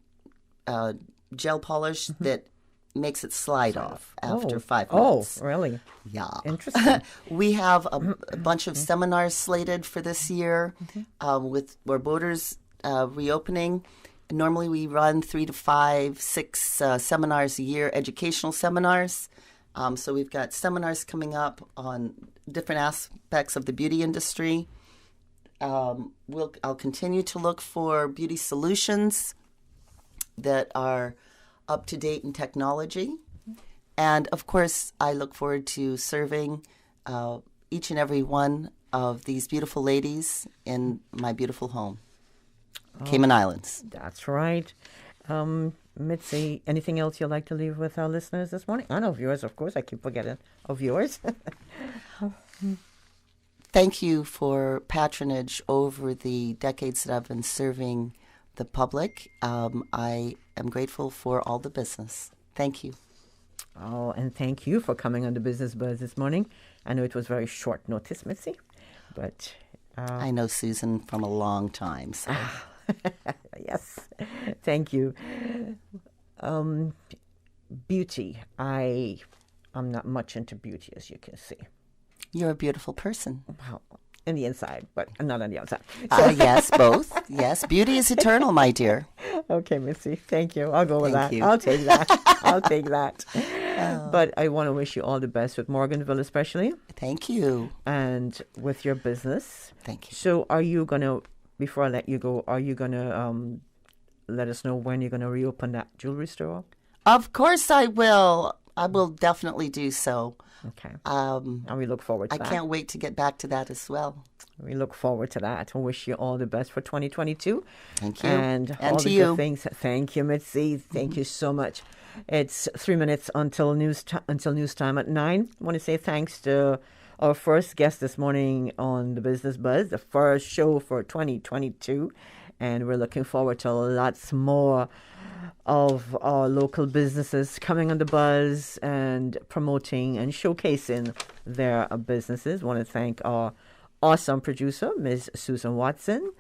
gel polish that makes it slide off after 5 months. Oh, really? Yeah. Interesting. We have a bunch of seminars slated for this year with our borders reopening. Normally we run 3 to 5, 6 seminars a year, educational seminars. So we've got seminars coming up on different aspects of the beauty industry. I'll continue to look for beauty solutions that are up to date in technology. And of course, I look forward to serving each and every one of these beautiful ladies in my beautiful home. Cayman Islands. That's right. Mitzi, anything else you'd like to leave with our listeners this morning? I know of yours, of course. I keep forgetting of yours. Thank you for patronage over the decades that I've been serving the public. I am grateful for all the business. Thank you. Oh, and thank you for coming on the Business Buzz this morning. I know it was very short notice, Mitzi, but... I know Susan from a long time, so... Yes, thank you. Beauty. I'm not much into beauty, as you can see. You're a beautiful person. Well, in the inside, but not on the outside. Yes, both. Yes, beauty is eternal, my dear. Okay, Missy, thank you. I'll go with that. You. I'll take that. I'll take that. But I want to wish you all the best with Morganville, especially. Thank you. And with your business. Thank you. So are you going to... Before I let you go, are you going to let us know when you're going to reopen that jewelry store? Of course I will. I will definitely do so. Okay. And we look forward to that. I can't wait to get back to that as well. We look forward to that. I wish you all the best for 2022. Thank you. And all to the you. Good things. Thank you, Mitzi. Thank you so much. It's 3 minutes until news time at 9. I want to say thanks to our first guest this morning on the Business Buzz, the first show for 2022. And we're looking forward to lots more of our local businesses coming on the buzz and promoting and showcasing their businesses. I want to thank our awesome producer, Ms. Susan Watson.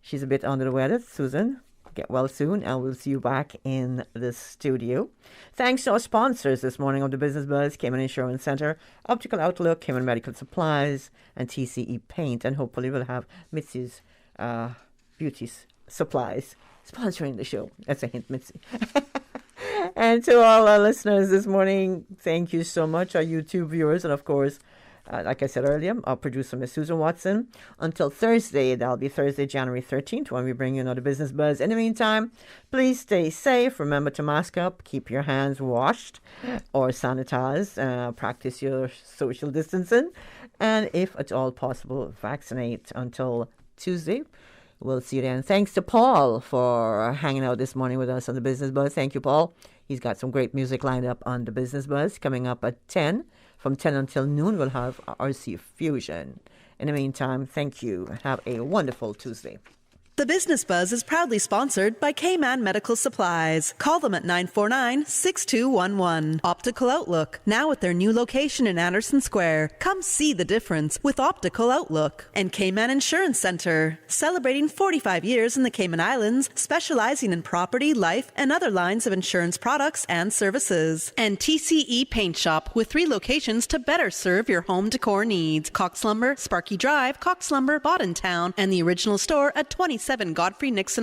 She's a bit under the weather. Susan, get well soon, and we'll see you back in the studio. Thanks to our sponsors this morning of the Business Buzz, Cayman Insurance Center, Optical Outlook, Cayman Medical Supplies, and TCE Paint. And hopefully we'll have Mitzi's Beauty Supplies sponsoring the show. That's a hint, Mitzi. And to all our listeners this morning, thank you so much, our YouTube viewers, and of course, like I said earlier, our producer, Miss Susan Watson. Until Thursday, that'll be Thursday, January 13th, when we bring you another Business Buzz. In the meantime, please stay safe. Remember to mask up, keep your hands washed or sanitized, practice your social distancing, and if at all possible, vaccinate. Until Tuesday, we'll see you then. Thanks to Paul for hanging out this morning with us on the Business Buzz. Thank you, Paul. He's got some great music lined up on the Business Buzz coming up at 10. From 10 until noon, we'll have RC Fusion. In the meantime, thank you. Have a wonderful Tuesday. The Business Buzz is proudly sponsored by K-Man Medical Supplies. Call them at 949-6211. Optical Outlook, now at their new location in Anderson Square. Come see the difference with Optical Outlook. And K-Man Insurance Center, celebrating 45 years in the Cayman Islands, specializing in property, life, and other lines of insurance products and services. And TCE Paint Shop, with 3 locations to better serve your home decor needs. Cox Lumber, Sparky Drive, Cox Lumber, Bodden Town, and the original store at 27 Godfrey Nixon